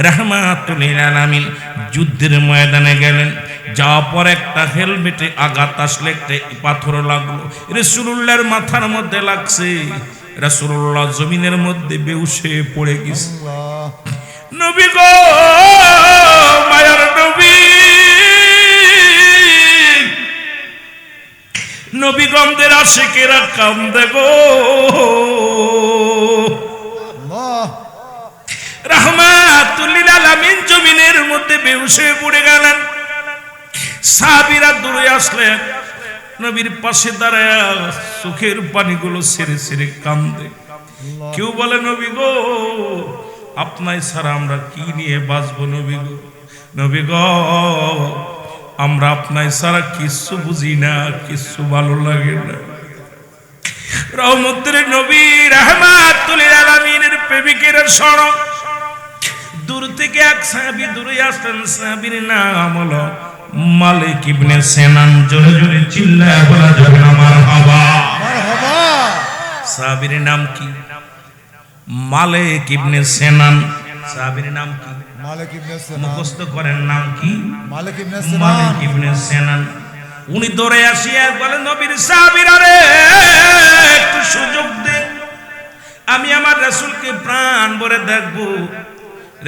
রাহমাতুল লিল আলামিন যুদ্ধের ময়দানে গেলেন। যাওয়ার পর একটা হেলমেটে আঘাত আসলে একটা পাথর লাগলো, রাসূলুল্লাহর মাথার মধ্যে লাগছে। রাসূলুল্লাহ জমিনের মধ্যে বেহুশ হয়ে পড়ে গেছে। নবী গো, মায়ার নবী, নবীগণদের আশিকেরা কান্দে গো। রাহমাতুল লিল আলামিন জমিনের মধ্যে বেহুশ হয়ে পড়ে গেলেন। সাহাবীরা দূরে আসলেন, নবীর পাশে দাঁড়ায় চোখের পানিগুলো ছেড়ে ছেড়ে কান্দে। কেউ বলে নবী গো, আপনার ছাড়া আমরা কি নিয়ে বাঁচবো নবী গো, নবী গো আমরা আপনার ছাড়া কিচ্ছু বুঝি না, কিচ্ছু ভালো লাগে না। রহমতের নবী রাহমাতুল লিল আলামিনের প্রেমিকের স্মরণ। দূর থেকে এক সাহাবী দূরে আসলেন, সাহাবীর নাম হলো মালিক ইবনে সিনান। জোরে জোরে চিল্লায় বলা যাবে না মারহাবা। সাহাবীর নাম কি? মালিক ইবনে সিনান। সাহাবীর নাম কি? মালিক ইবনে সিনান। মুখস্থ করেন, নাম কি? মালিক ইবনে সিনান। মালিক ইবনে সিনান। উনি দৌড়ে আসিয়া বলেন, নবীর সাহাবীরা রে, একটু সুযোগ দে, আমি আমার রাসূলকে প্রাণ ভরে দেখব।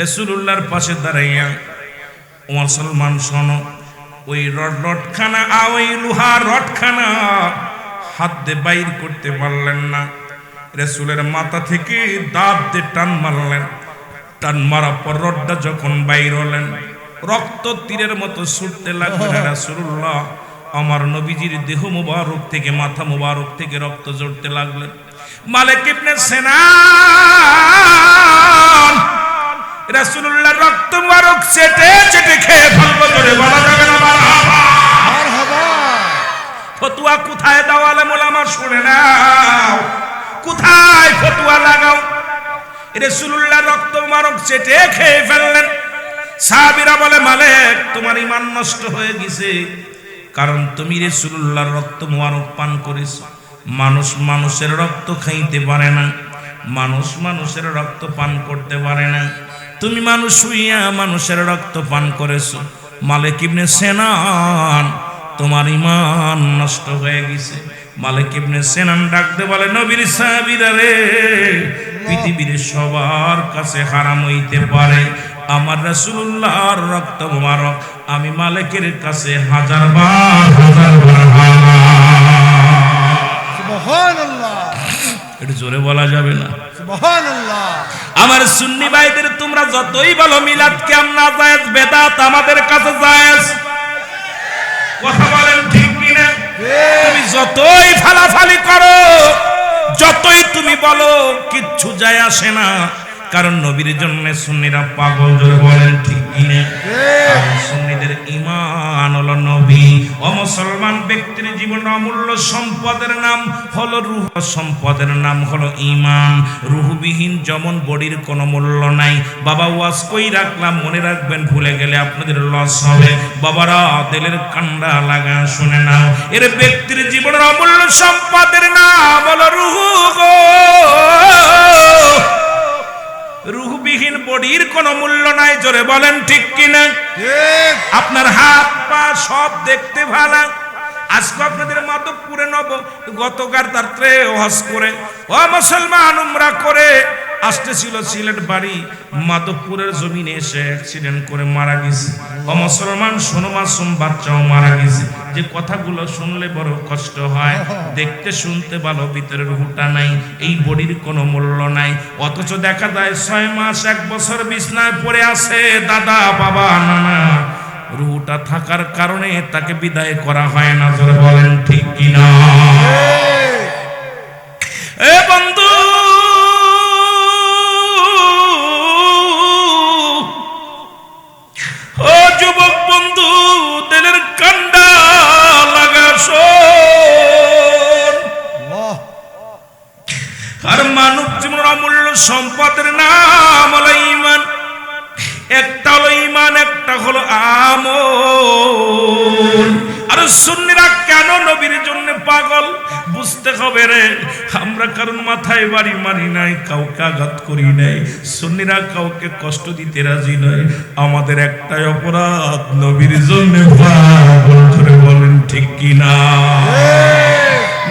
রাসূলুল্লাহর পাশে দাঁড়াইয়া, ও মুসলমান শোনো, ওই রডখানা, ওই লোহার রডখানা হাত দিয়ে বাইর করতে পারলেন না। রাসূলের মাথা থেকে দাঁত দিয়ে টান মারলেন। টান মারার পর রডটা যখন বাইর হলেন, রক্ত তীরের মতো ছুটতে লাগলেন। রাসূলুল্লাহ আমার নবীজির দেহ মুবারক থেকে, মাথা মুবারক থেকে রক্ত ঝরতে লাগলেন। মালিক ইবনে সিনান রাসূলুল্লাহর রক্ত মুবারক চেটে চেটে খেয়ে ফেলবো। জোরে বলা যাবে না মারহাবা। মারহাবা। ফতোয়া কোথায় দাও আলেম ওলামা, শুনে নাও, কোথায় ফতোয়া লাগাও। রাসূলুল্লাহর রক্ত মুবারক চেটে খেয়ে ফেললেন। সাহাবীরা বলে, মালিক তোমার ঈমান নষ্ট হয়ে গেছে, কারণ তুমি রাসূলুল্লাহর রক্ত মুবারক পান করেছো। মানুষ মানুষের রক্ত খাইতে পারে না, মানুষ মানুষের রক্ত পান করতে পারে না। তুমি মানুষ হইয়া মানুষের রক্ত পান করেছো। মালিক ইবনে সিনান তোমার ঈমান নষ্ট হয়ে গেছে। মালিক ইবনে সিনান ডাকতে বলে, নবীর সাহাবীরা রে, পৃথিবীর সবার কাছে হারাম হইতে পারে, আমার রাসূলুল্লাহর রক্ত মুবারক আমি মালিকের কাছে হাজার বার হারাম। সুবহানাল্লাহ। এটা জোরে বলা যাবে না। সুবহানাল্লাহ। আমার সুন্নি ভাইদের তোমরা যতই বলো মিলাদ কিয়াম না জায়েজ, বেদাত আমাদের কাছে জায়েজ। কথা বলেন ঠিক কি না? তুমি যতই ফালাফালি করো, যতই তুমি বলো, কিচ্ছু যায় আসে না, কারণ নবীর জন্য সুন্নিরা পাগল। জোরে বলেন ঠিক কি না? সুন্নিদের ঈমান হলো নবী। ও মুসলমান ব্যক্তির জীবন অমূল্য সম্পদের নাম হলো রূহ, সম্পদের নাম হলো ঈমান। রূহবিহীন যেমন বডির কোনো মূল্য নাই। বাবা ওয়াজ কই রাখলাম, মনে রাখবেন, ভুলে গেলে আপনাদের লস হবে। বাবারা দিলের কান্ডা লাগা শুনে নাও, এর ব্যক্তির জীবনের অমূল্য সম্পদের নাম হলো রূহ গো। রূহবিহীন বডির কোনো মূল্য নাই। জোরে বলেন ঠিক কিনা? আপনার হাত পা সব দেখতে ভালো। আজকে আপনাদের মাধবপুরে নব, গতকাল রাত্রে হজ করে ও মুসলমান উমরা করে আসতেছিল সিলেট বাড়ি, মাধবপুরের জমিনে এসে অ্যাক্সিডেন্ট করে মারা গেছে। ও মুসলমান শোনো, মাসুম বাচ্চাও মারা গেছে। যে কথাগুলো শুনলে বড় কষ্ট হয়, দেখতে শুনতে ভালো, ভিতরে রুহটা নাই, এই বডির কোনো মূল্য নাই। অথচ দেখা যায় 6 মাস 1 বছর বিছনায় পড়ে আছে দাদা, বাবা, নানা, রুহটা থাকার কারণে তাকে বিদায় করা হয় না। জোরে বলেন ঠিক কিনা? এ বন্ধু, ও যুবক বন্ধু, দিলের কান্ডা লাগা শোন। আর মানব জীবনের অমূল্য সম্পদের নাম হলো ঈমান। একটা হলো ঈমান, একটা হলো আমল। আর সুন্নিরা কেন নবীর জন্য পাগল বুঝতে বুঝতে হবে রে, আমরা কারণ মাথায় বাড়ি মারি নাই, কাউকে আঘাত করি নাই, সুন্নিরা কাউকে কষ্ট দিতে রাজি নয়। আমাদের একটাই অপরাধ, নবীর জন্য পাগল। ধরে বলেন ঠিক কিনা?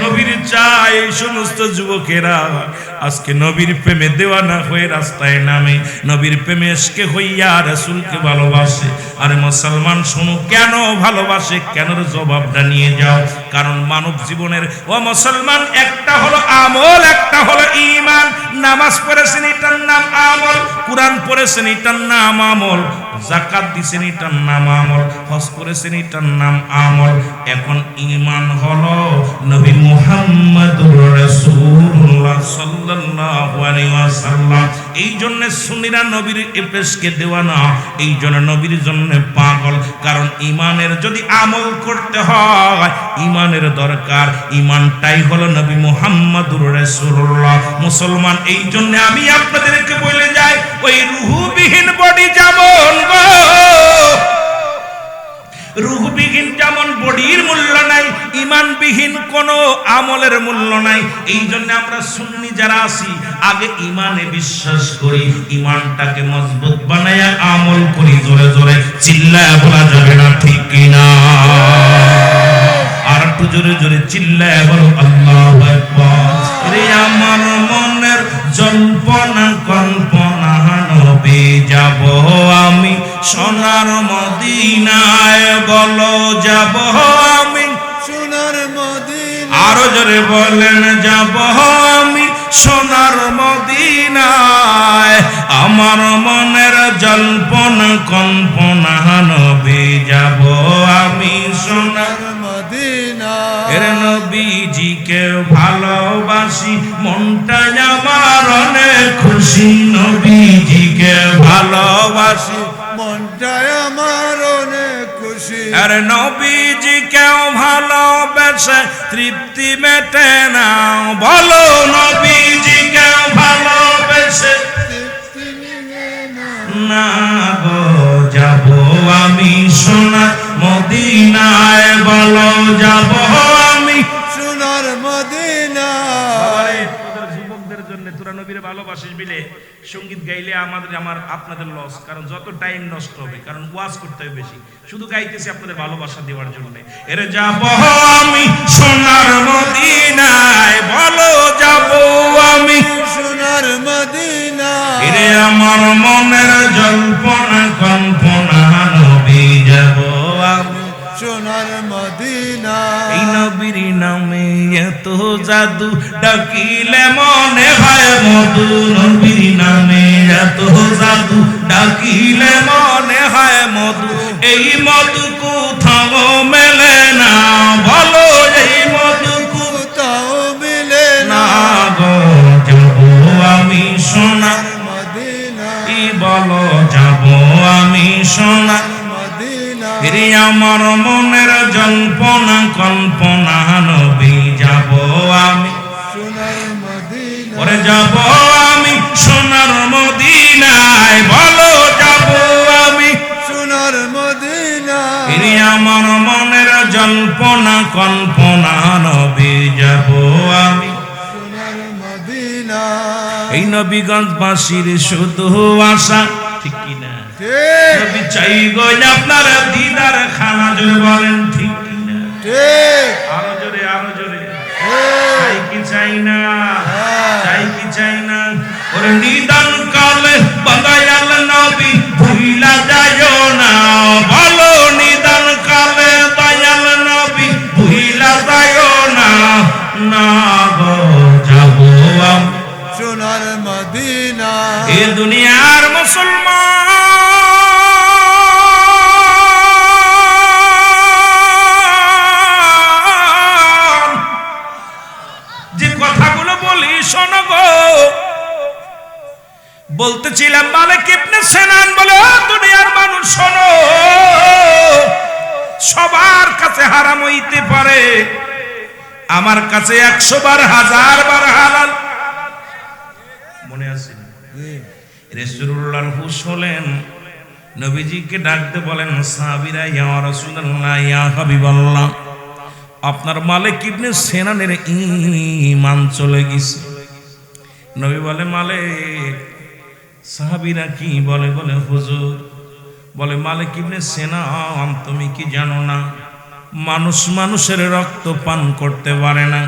নবীর চাই এই সমস্ত যুবকেরা আজকে নবীর প্রেমে দেওয়ানা হয়ে রাস্তায় নামে, নবীর প্রেমে এসকে হইয়া রাসূলকে ভালোবাসে। আরে মুসলমান শোনো, কেন ভালোবাসে, কেন জবাবটা নিয়ে যাও। কারণ মানব জীবনের ও মুসলমান একটা হলো আমল, একটা হলো ঈমান। নামাজ পড়েছেন এটার নাম আমল, কুরআন পড়েছেন এটার নাম আমল, যাকাত দিছেন এটার নাম আমল, হজ করেছেন এটার নাম আমল। এখন ঈমান হলো নবী মুহাম্মদুর রাসূলুল্লাহ সাল্লাল্লাহু আলাইহি ওয়াসাল্লাম। এই জন্য সুন্নিরা নবীর এপেশকে দেওয়ানা, এই জন্য নবীর জন্য পাগল। কারণ ঈমানের যদি আমল করতে হয়, ঈমানের দরকার, ঈমানটাই হলো নবী মুহাম্মদুর রাসূলুল্লাহ। মুসলমান, এই জন্য আমি আপনাদেরকে বলে যাই, ওই রূহবিহীন বডি যেমন গো, রূহবিহীন যেমন বডির মূল্য নাই, ঈমানবিহীন কোনো আমলের মূল্য নাই। এই জন্য আমরা সুন্নি যারা আছি, আগে ঈমানে বিশ্বাস করি, ঈমানটাকে মজবুত বানায়া আমল করি। জোরে জোরে চিল্লায়া বলা যাবে না, ঠিক কিনা? আর একটু জোরে জোরে চিল্লায়া বলো আল্লাহু আকবার। রে আমার মনের জল্পনা কল্পনা, নবী যাব আমি সোনার মদিনায়, বলো যাব আমি সোনার মদিনা। আরো জোরে বলেন, যাব আমি সোনার মদিনায়। আমার মনের জল্পনা কল্পনা, নবী যাব আমি সোনার মদিনা। এর নবীজিকে ভালোবাসি, মনটা আমার অনেক খুশি। নবীজিকে ভালোবাসি, মনটাই আমার অনেক খুশি। আর নবীজিকেও ভালোবেসে তৃপ্তি মেটে না, বলো নবীজিকেও ভালোবেসে না গো, যাব আমি সোনার মদিনায়, বলো যাব আমি সোনার মদিনা। যুবকদের জন্য তোরা নবীরে ভালোবাসিস বিলে সঙ্গীত গাইলে আপনাদের লস, কারণ যত টাইম নষ্ট হবে, কারণ ওয়াজ করতে হবে বেশি, শুধু গাইতেছি আপনাদের ভালোবাসা দেওয়ার জন্য। এর যাব আমি সোনার মদিনায়, বলো যাব আমি সোনার মদিনা। এরে আমার মনের জল্পনা কল্পনা, নবী যাব আমি সোনার মদিনা। এই নবীর নামে এত জাদু, ডাকিলে মনে হয় মধু। নবীর নামে এত জাদু, ডাকিলে মনে হয় মধু। এই মধু কোথাও মেলে না, বলো এই মধু কোথাও মিলে না না। গো, যাব আমি সোনার মদিনা। বলো যাব আমি সোনার মদিনা। রে আমার মনের জল্পনা কল্পনা, নবী যাব আমি সোনার মদিনা। ওরে যাব আমি সোনার মদিনায়, বলো যাব আমি সোনার মদিনা। রে আমার মনের জল্পনা কল্পনা, নবী যাব আমি সোনার মদিনা। এই নবীগঞ্জবাসীর শুধু আশা, ঠিক কিনা? ঠিক নবী চাই গো আপনার দিদার খানা, জোরে বলেন ঠিক কিনা? ঠিক আরো জোরে, আরো জোরে। ঠিক। চাই কি চাই না, চাই কি চাই না? ওরে নিদান কালে বাদায়াল নবী ভুইলা যায়ও না, বলো নিদান কালে দয়াল নবী ভুইলা যায়ও না। না গো, যাব আমি সোনার মদিনা। এ দুনিয়ার মুসলমান, যে কথাগুলো বলি শোনো গো। বলতেছিলাম মালিক ইবনে সিনান বলে, ও দুনিয়ার মানুষ শোনো, সবার কাছে হারাম হইতে পারে, আমার কাছে 100 বার 1000 বার হালাল। মনে আছে? রাসূলুল্লাহর হুশ হলেন, নবীজিকে ডাকতে বলেন সাহাবীরা, ইয়া রাসূলুল্লাহ, ইয়া হাবিবাল্লাহ, আপনার মালিক ইবনে সিনানের ঈমান চলে গেছে। নবী বলে মালিক, সাহাবীরা কি বলে? বলে হুজুর, বলে মালিক ইবনে সিনান তুমি কি জানো না, মানুষ মানুষের রক্ত পান করতে পারে না,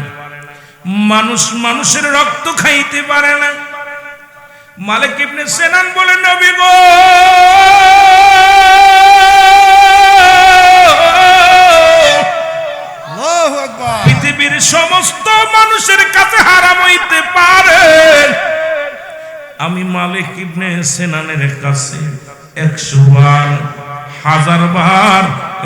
মানুষ মানুষের রক্ত খাইতে পারে না। মালিক ইবনে সিনান বলে নবী গো, আল্লাহু আকবার। পৃথিবীর সমস্ত মানুষের কাছে হারাম হইতে পারে, আমি মালিক ইবনে সিনানের কাছে 100 বার 1000 বার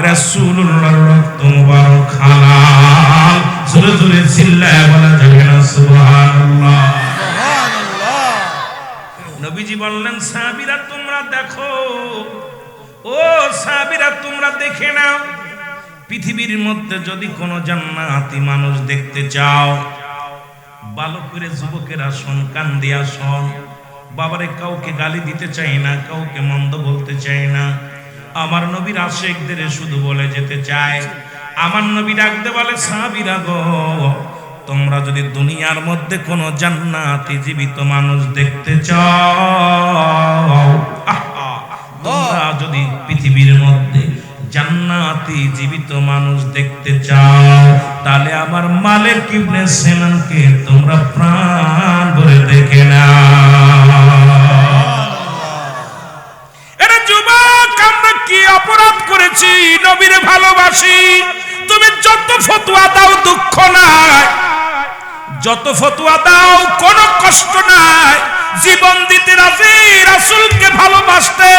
রাসূলুল্লাহর রক্ত মুবারক হালাল। জোরে জোরে চিল্লায় বলা যাবে না সুবহানাল্লাহ। সুবহানাল্লাহ। নবীজি বললেন সাহাবীরা তোমরা দেখো, ও সাহাবীরা তোমরা দেখে নাও, পৃথিবীর মধ্যে যদি কোনো জান্নাতি মানুষ দেখতে চাও, ভালো করে যুবকেরা শোন, কান দিয়া শোন। বাবারে কাউকে গালি দিতে চাই না, কাউকে মন্দ বলতে চাই না, আমার নবীর আশিকদের শুধু বলে যেতে চায়। আমার নবী ডাকতে বলে সাহাবীরা গো, তোমরা যদি দুনিয়ার মধ্যে কোনো জান্নাতি জীবিত মানুষ দেখতে চাও, তোমরা যদি পৃথিবীর মধ্যে জান্নাতি জীবিত মানুষ দেখতে চাও, তাহলে আমার মালিক ইবনে সিনানকে তোমরা প্রাণ ভরে দেখে নাও। এরা যুবক, আমরা কি অপরাধ করেছি? নবীরে ভালোবাসি, তুমি যত ফতোয়া দাও দুঃখ নাই, যত ফতোয়া দাও কোনো কষ্ট নাই, জীবন দিতে রাজি, রাসূলকে ভালোবাসতে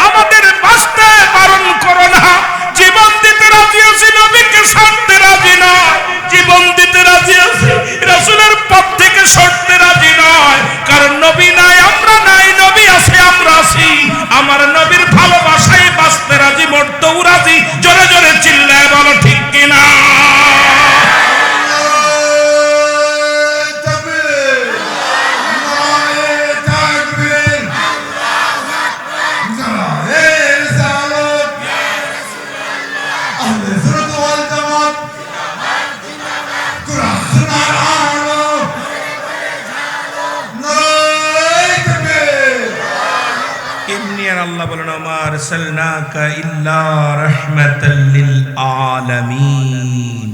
আমাদের বাঁচতে বারণ করো না। জীবন দিতে রাজি আছি, নবীকে ছাড়তে রাজি নয়, জীবন দিতে রাজি আছি, রাসূলের পথ থেকে সরতে রাজি নয়। কারণ নবী নাই আমরা নাই, নবী আছে আমরা আছি, আমার নবীর ভালোবাসায় বাঁচতে রাজি, মরতেও রাজি। জোরে জোরে চিল্লায় বলো ঠিক কিনা? আল্লাহ বলেন মা আরসালনাকা ইল্লা রাহমাতাল লিল আলামিন।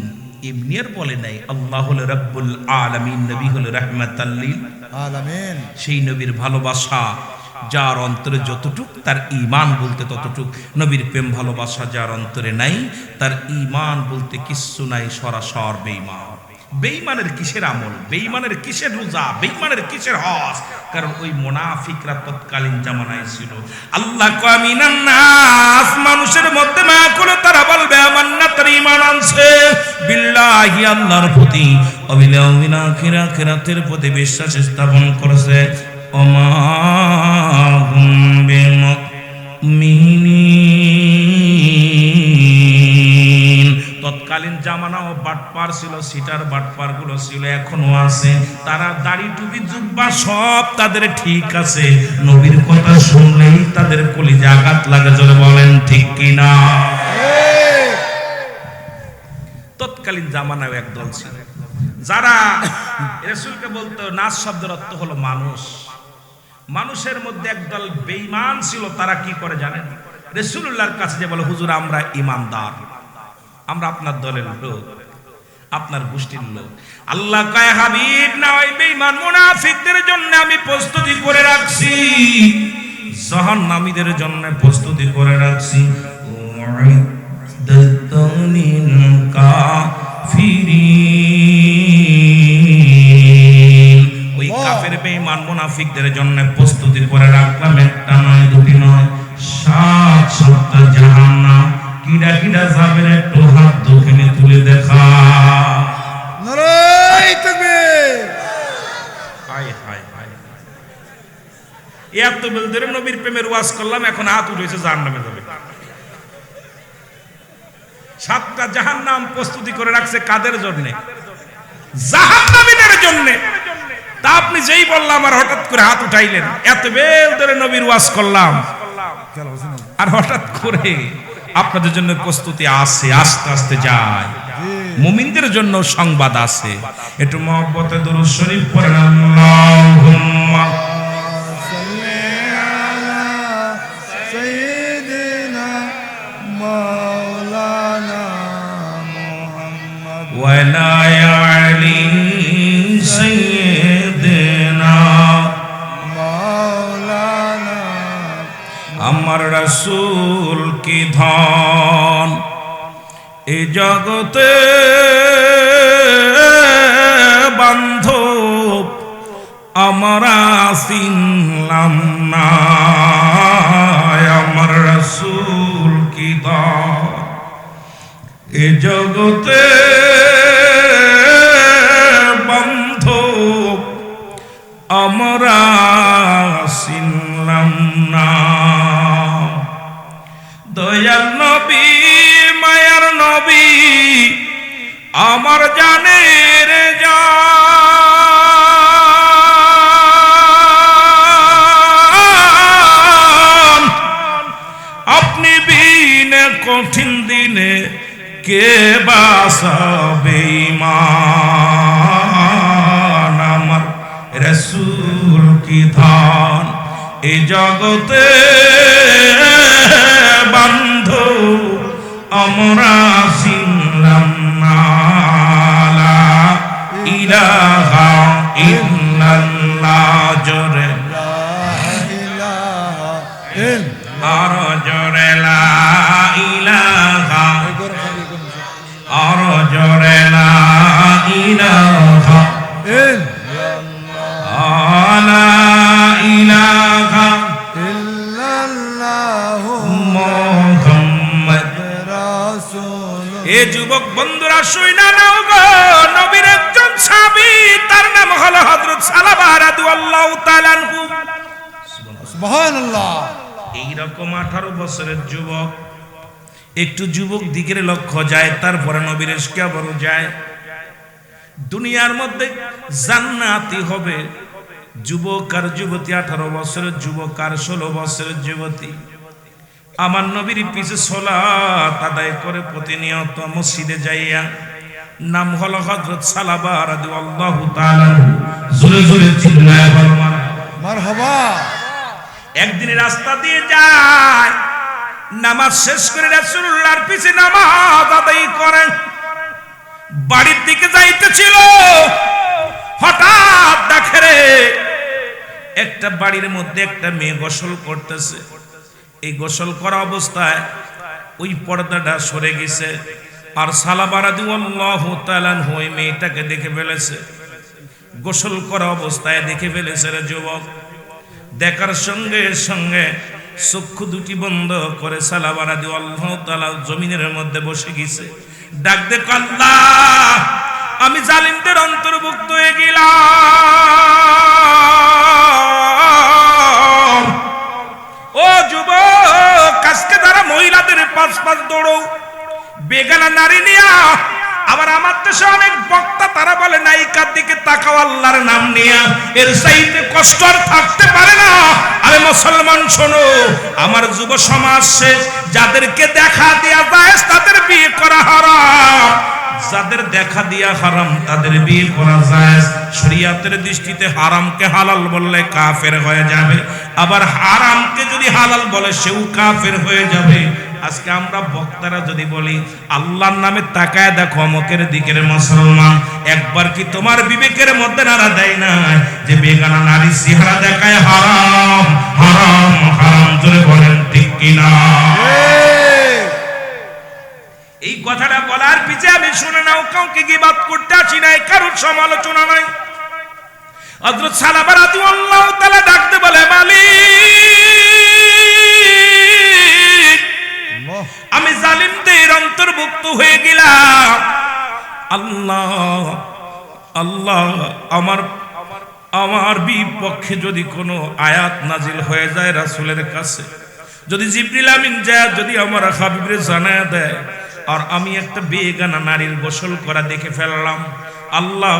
ইবনিয়ার বলে নাই, আল্লাহ হলো রব্বুল আলামিন, নবী হলো রাহমাতাল লিল আলামিন। সেই নবীর ভালোবাসা যার অন্তরে যতটুক, তার ঈমান বলতে ততটুক। নবীর প্রেম ভালোবাসা যার অন্তরে নাই, তার ঈমান বলতে কিচ্ছু নাই, সরাসর বেঈমান। বেঈমানের কিসের আমল, বেঈমানের কিসের রোজা, বেঈমানের কিসের হজ? কারণ ওই মুনাফিকরা তৎকালীন জামানায় ছিল। আল্লাহ কয় মিনান নাস, মানুষের মধ্যে মা করে তারা বলবে আমান্না, তার ঈমান আনছে বিল্লাহি, আল্লাহর প্রতি, ওয়াবিল ইয়াউমিল আখির, আখিরাতের প্রতি বিশ্বাস স্থাপন করেছে। ওমা হুম বিমুমিনিন। তৎকালীন জামানাও বাটপার ছিল, সিটার বাটপার গুলো ছিল, এখনো আছে। তারা দাড়ি টুপি জুব্বা সব তাদের ঠিক আছে, নবীর কথা শুনলেই তাদের কলিজা আঘাত লাগে। জোরে বলেন ঠিক কিনা? তৎকালীন জামানাও একদল ছিল যারা রাসূলকে বলতো, নাস শব্দের অর্থ হলো মানুষ। মানুষের মধ্যে একদল বেঈমান ছিল। তারা কি করে জানেন? রাসূলুল্লাহর কাছে যে বলে হুজুর আমরা ঈমানদার, আমরা আপনার দলের লোক, আপনার গোষ্ঠীর লোক। আল্লাহ কয় হাবিব না, ওই বেঈমান মুনাফিকদের জন্য আমি প্রস্তুতি করে রাখছি, জাহান্নামীদের জন্য প্রস্তুতি করে রাখছি। উইদ্দাতুনিল কাফিরিন, ওই কাফের বেঈমান মুনাফিকদের জন্য প্রস্তুতি করে রাখলাম। একটা নয়, দুটি নয়, 7-7টা জাহান্নাম। কিরা কিরা যাবে একটু হাত দুখানে তুলে দেখা। নারায়ে তাকবীর। হায় হায় হায়, এত বেল ধরে নবীর প্রেমের ওয়াজ করলাম, এখন হাত উঠেছে জাহান্নামে যাবে। 7টা জাহান্নাম প্রস্তুতি করে রাখছে কাদের জন্য? জাহান্নামীদের জন্য। তা আপনি যেই বললাম আর হঠাৎ করে হাত উঠাইলেন, এত বেল ধরে নবীর ওয়াজ করলাম আর হঠাৎ করে আপনাদের জন্য প্রস্তুতি আসে, আস্তে আস্তে যায়। মুমিনদের জন্য সংবাদ আছে। একটু মহব্বতে দুরূদ শরীফ পড়েন, আল্লাহুম্মা সাল্লি আলা সাইয়্যিদিনা মাওলানা মুহাম্মদ ওয়া লা আলি সাইয়্যিদিনা মাওলানা। আমার রাসূল কি ধন এই জগতে বান্ধব আমরা চিনলাম না। আমার রাসূল কি ধন এই জগতে বান্ধব আমরা চিনলাম না। দয়াল নবী মায়ার নবী আমার জানের জান, আপনি বিনে কঠিন দিনে কে বাঁচাবে ঈমান। আমার রাসূল কি ধন এই জগতে বান্ধব আমরা চিনলাম না। লা ইলাহা ইল্লাল্লাহ জোরে লা ইলাহা ইল্লাল্লাহ। আর জোরে লা ইলাহা, আর জোরে লা ইলাহা লা ইলাহা ইল্লাল্লাহু মুহাম্মদ। রাসূলুল্লাহ। এ যুবক বন্ধুরা শুইনা নাও গো, নবীর একজন সাহাবী তার নাম হলো হযরত সালাবা রাদিয়াল্লাহু তাআলা আনহু। সুবহানাল্লাহ। এইরকম 18 বছরের যুবক, একটু যুবক দিকের লক্ষ্য যায়, তারপরে নবীর ইশকে বড় যায়। দুনিয়ার মধ্যে জান্নাতি হবে যুবক আর যুবতী, 18 বছরের যুবক আর 16 বছরের যুবতী আমার নবীর পিছে সালাত আদায় করে প্রতিনিয়ত মসজিদে যাইয়া। নাম হলো হযরত সালাবা রাদিয়াল্লাহু তাআলা। জোরে জোরে চিল্লায় বলো মারহাবা। একদিন রাস্তা দিয়ে যায়, নামাজ শেষ করে রাসূলুল্লাহর পিছে নামাজ আদায় করেন। বাড়ির দিকে যাইতেছিল, হঠাৎ দেখে রে একটা বাড়ির মধ্যে একটা মেয়ে গোসল করতেছে। এই গোসল করা অবস্থায় ওই পর্দাটা সরে গেছে, আর সালাবা রাদিয়াল্লাহু তাআলা ওই মেয়েটাকে দেখে ফেলেছে। গোসল করা অবস্থায় দেখে ফেলেছে রে যুবক। দেখার সঙ্গে সঙ্গে চক্ষু দুটি বন্ধ করে সালাবা রাদিয়াল্লাহু তাআলা জমিনের মধ্যে বসে গেছে। ডাক দে, আল্লাহ আমি জালিমদের অন্তর্ভুক্ত হয়ে গেলাম। ও যুবক, আজকে যারা মহিলাদের পাঁচ পাঁচ দৌড়ো বেগানা নারী নিয়া, আবার আমার দেশে অনেক বক্তা তারা বলে নায়িকার দিকে তাকাও আল্লাহর নাম নিয়া, এর চাইতে কষ্ট আর থাকতে পারে না। আরে মুসলমান শোনো, আমার যুব সমাজ শেষ, যাদেরকে দেখা দেয়া যায় তাদের বিয়ে করা হারাম, যাদের দেখা দিয়া হারাম তাদের বিয়ে করা যায়। শরীয়তের দৃষ্টিতে হারামকে হালাল বললে কাফের হয়ে যাবে, আবার হারামকে যদি হালাল বলে সেও কাফের হয়ে যাবে। আজকে আমরা বক্তারা যদি বলি আল্লাহর নামে তাকায় দেখো অমকের দিকের মুসলমান, একবার কি তোমার বিবেকের মধ্যে নাড়া দেয় না যে বেগানা নারী চেহারা দেখায় হারাম হারাম হারাম? জোরে বলেন ঠিক কিনা? এই কথাটা বলার পিছে আমি শুনে নাও, কাউকে গীবাত করতে আসি নাই, কারোর সমালোচনা নাই। হযরত সালাবা রাদিয়াল্লাহু তাআলা ডাকতে বলে, মালিক আমি জালিমদের অন্তর্ভুক্ত হয়ে গেলাম। আল্লাহ আল্লাহ আমার বিপক্ষে যদি কোনো আয়াত নাজিল হয়ে যায় রাসূলের কাছে, যদি জিবরিল আমিন যায় যদি আমার হাবিবরে জানায় দেয়, আর আমি একটা বেগানা নারীর গোসল করা দেখে ফেললাম, আল্লাহ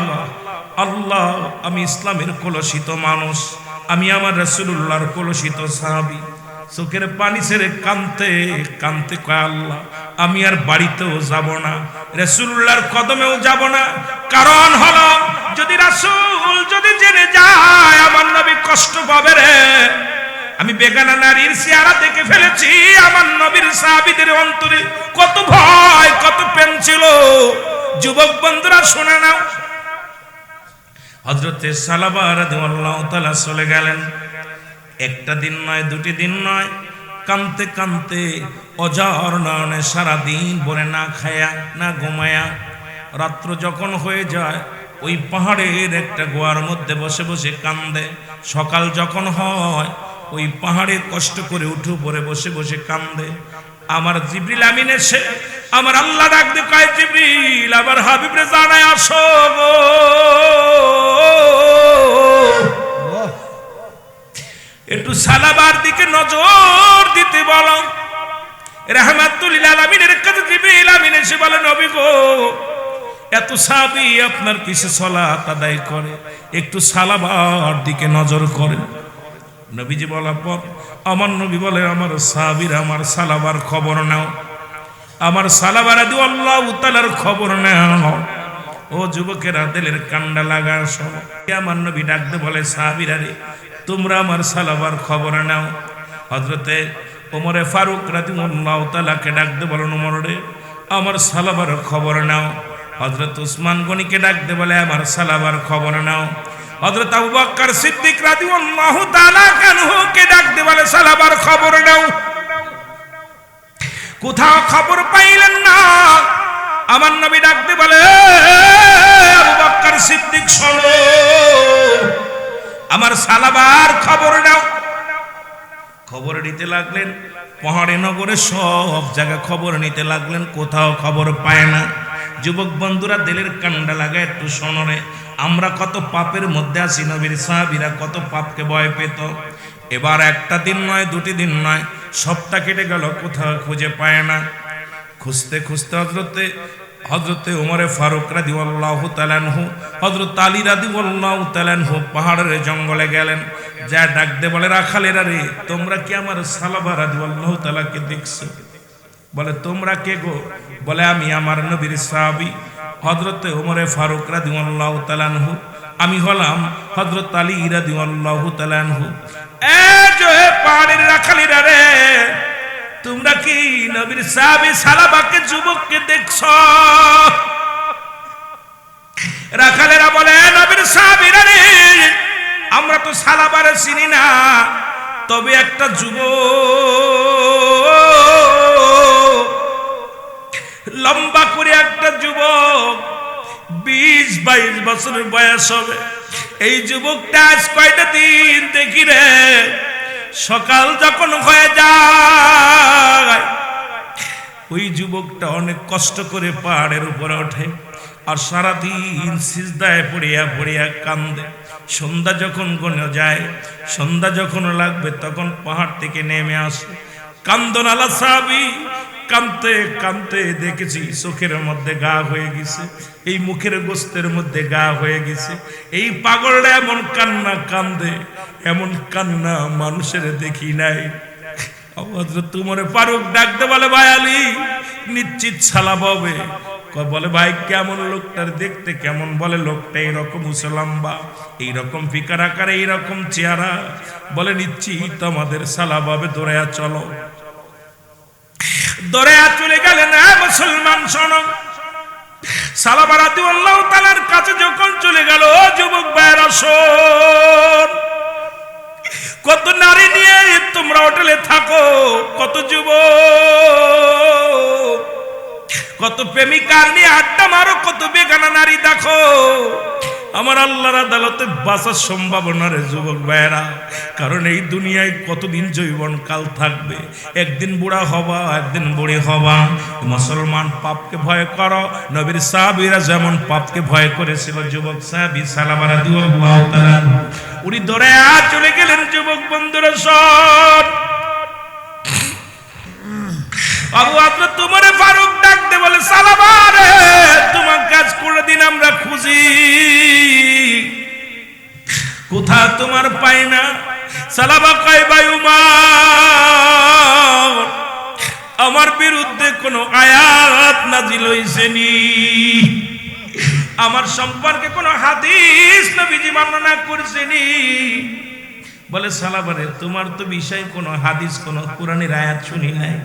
আল্লাহ আমি ইসলামের কলুষিত মানুষ, আমি আমার রাসূলুল্লাহর কলুষিত সাহাবী, চোখের পানি ছেড়ে কাঁদতে কাঁদতে কয় আল্লাহ আমি আর বাড়িতেও যাব না, রাসূলুল্লাহর কদমেও যাব না। কারণ হলো যদি রাসূল যদি জেনে যায় আমার নবী কষ্ট পাবে রে। আমি বেগানা নারীর চেহারা দেখে ফেলেছি, আমার নবীর সাহাবীদের অন্তরে কত ভয় কত প্রেম ছিল। যুবক বন্ধুরা শুনে নাও, হযরতে সালাবা রাদিয়াল্লাহু তাআলা চলে গেলেন। একটা দিন নয়, দুটি দিন নয়, কাঁদতে কাঁদতে অঝর নয়নে সারাদিন ভরে না খায়া না ঘুমায়া রাত্র যখন হয়ে যায় ওই পাহাড়ের একটা গুহার মধ্যে বসে বসে কান্দে। সকাল যখন হয় ওই পাহাড়ে কষ্ট করে উঠে পড়ে বসে বসে কান্দে। আমার জিবরিল আমিন এসে আমার আল্লাহ ডাক দিয়ে কয় জিবরিল আমার হাবিবরে জানায় আসো গো, একটু সালাবার দিকে নজর দিতে বলো। রাহমাতুল লিল আলামিনের কাছে জিবরিল আমিন এসে বলে নবী গো এত সাহাবী আপনার পিছে সালাত আদায় করে, একটু সালাবার দিকে নজর করেন। নবীজি বলার পর আমার নবী বলে আমার সাহাবীরা আমার সালাবার খবর নাও, আমার সালাবার রাদিয়াল্লাহু তাআলার খবর নাও। ও যুবকেরা দিলের কান্ডা লাগা শোনো। আমার নবী ডাকতে বলে সাহাবীরা রে তোমরা আমার সালাবার খবর নাও। হযরতে ওমরে ফারুক রাদিয়াল্লাহু তাআলাকে ডাকতে বলেন ওমর রে আমার সালাবার খবর নাও। হযরত উসমান গনিকে ডাকতে বলে আমার সালাবার খবর নাও। হযরত আবু বকর সিদ্দিক রাদিয়াল্লাহু তাআলা আনহুকে ডাকতে বলে সালাবার খবর নাও। কোথাও খবর পাইলেন না, আমার নবী ডাকতে বলে আবু বকর সিদ্দিক শোনো আমার সালাবার খবর নাও। খবর নিতে লাগলেন, পাহাড়ে নগরে সব জায়গা খবর নিতে লাগলেন, কোথাও খবর পায় না। যুবক বন্ধুরা দিলের কান্ডা লাগা একটু শোনরে, আমরা কত পাপের মধ্যে আছি, নবীর সাহাবীরা কত পাপকে ভয় পেত। এবার একটা দিন নয় দুটি দিন নয়, সপ্তাহ কেটে গেল, কোথাও খুঁজে পায় না। খুঁজতে খুঁজতে হযরতে ওমরে ফারুক রাদিয়াল্লাহু তাআলা আনহু, হযরত আলী রাদিয়াল্লাহু তাআলা আনহু পাহাড়ের জঙ্গলে গেলেন। যা ডাকতে বলে রাখালেরা রে তোমরা কি আমার সালাবা রাদিয়াল্লাহু তাআলাকে দেখছো? বলে তোমরা কে গো? বলে আমি আমার নবীর সাহাবী হযরতে ওমরে ফারুক রাদিয়াল্লাহু তাআলা আনহু, আমি হলাম হযরত আলী রাদিয়াল্লাহু তাআলা আনহু। এ যে পাহাড়ের রাখালেরা রে তোমরা কি নবীর সাহাবী সালাবাকে যুবককে দেখছো? রাখালেরা বলে নবীর সাহাবীরা রে আমরা তো সালাবারে চিনি না, তবে একটা যুবক লম্বা করে একটা যুবক 20-22 বছরের বয়স হবে, এই যুবকটা আজ কয়টা দিন দেখি রে সকাল যখন হয়ে যায় ওই যুবকটা অনেক কষ্ট করে পাহাড়ের উপরে ওঠে আর সারাদিন সিজদায় পড়িয়া পড়িয়া কান্দে। সন্ধ্যা যখন গনে যায়, সন্ধ্যা যখন লাগবে তখন পাহাড় থেকে নেমে আসে। কান্দনালা সাহাবী কাঁদতে কাঁদতে দেখেছি চোখের মধ্যে গা হয়ে গেছে, এই মুখের গোস্তের মধ্যে গা হয়ে গেছে। এই পাগলটা এমন কান্না কান্দে, এমন কান্না মানুষের দেখি নাই। হযরত ওমর ফারুক ডাকতে বলে ভাই আলী নিশ্চিত সালাব হবে। বলে ভাই কেমন লোকটার দেখতে কেমন? বলে লোকটা এইরকম মুসলম্বা, এইরকম ফিকার আকারে, এইরকম চেহারা। বলে নিশ্চিত আমাদের সালাব হবে, দৌড়ায়া চলো। দৌড়ায়া চলে গেলেন। মুসলমান শোনো, সালাবা রাদিয়াল্লাহু তাআলার কাছে যখন চলে গেল, যুবক ভাইরা শোন, কত নারী নিয়ে তোমরা হোটেলে থাকো, কত যুবক, কত প্রেমিকার নিয়ে আড্ডা মারো, কত বেগানা নারী দেখো। আমার আল্লাহর আদালতে বাঁচার সম্ভাবনা রে যুবক ভাইরা, কারণ এই দুনিয়ায় কতদিন যৌবন কাল থাকবে, একদিন বুড়া হবা, একদিন বুড়ি হবা। মুসলমান পাপকে ভয় করো, নবীর সাহাবীরা যেমন পাপকে ভয় করেছিল। যুবক সাহাবী সালাবা রাদিয়াল্লাহু তাআলা উনি ধরে চলে গেলেন। যুবক বন্ধুরা সব আবু হযরত ওমর ফারুক ডাকতে বলে সালাবা রে তোমার কাজ করে দিন আমরা খুঁজি, কোথা তোমার পাই না। সালাবা কয় ভাই উমর, আমার বিরুদ্ধে কোনো আয়াত নাজিল হইছেনি, আমার সম্পর্কে কোনো হাদিস নবীজি বর্ণনা করছেনি? বলে সালাবারে, তোমার তো বিষয় কোনো হাদিস কোনো কোরআনের আয়াত শুনি নাই,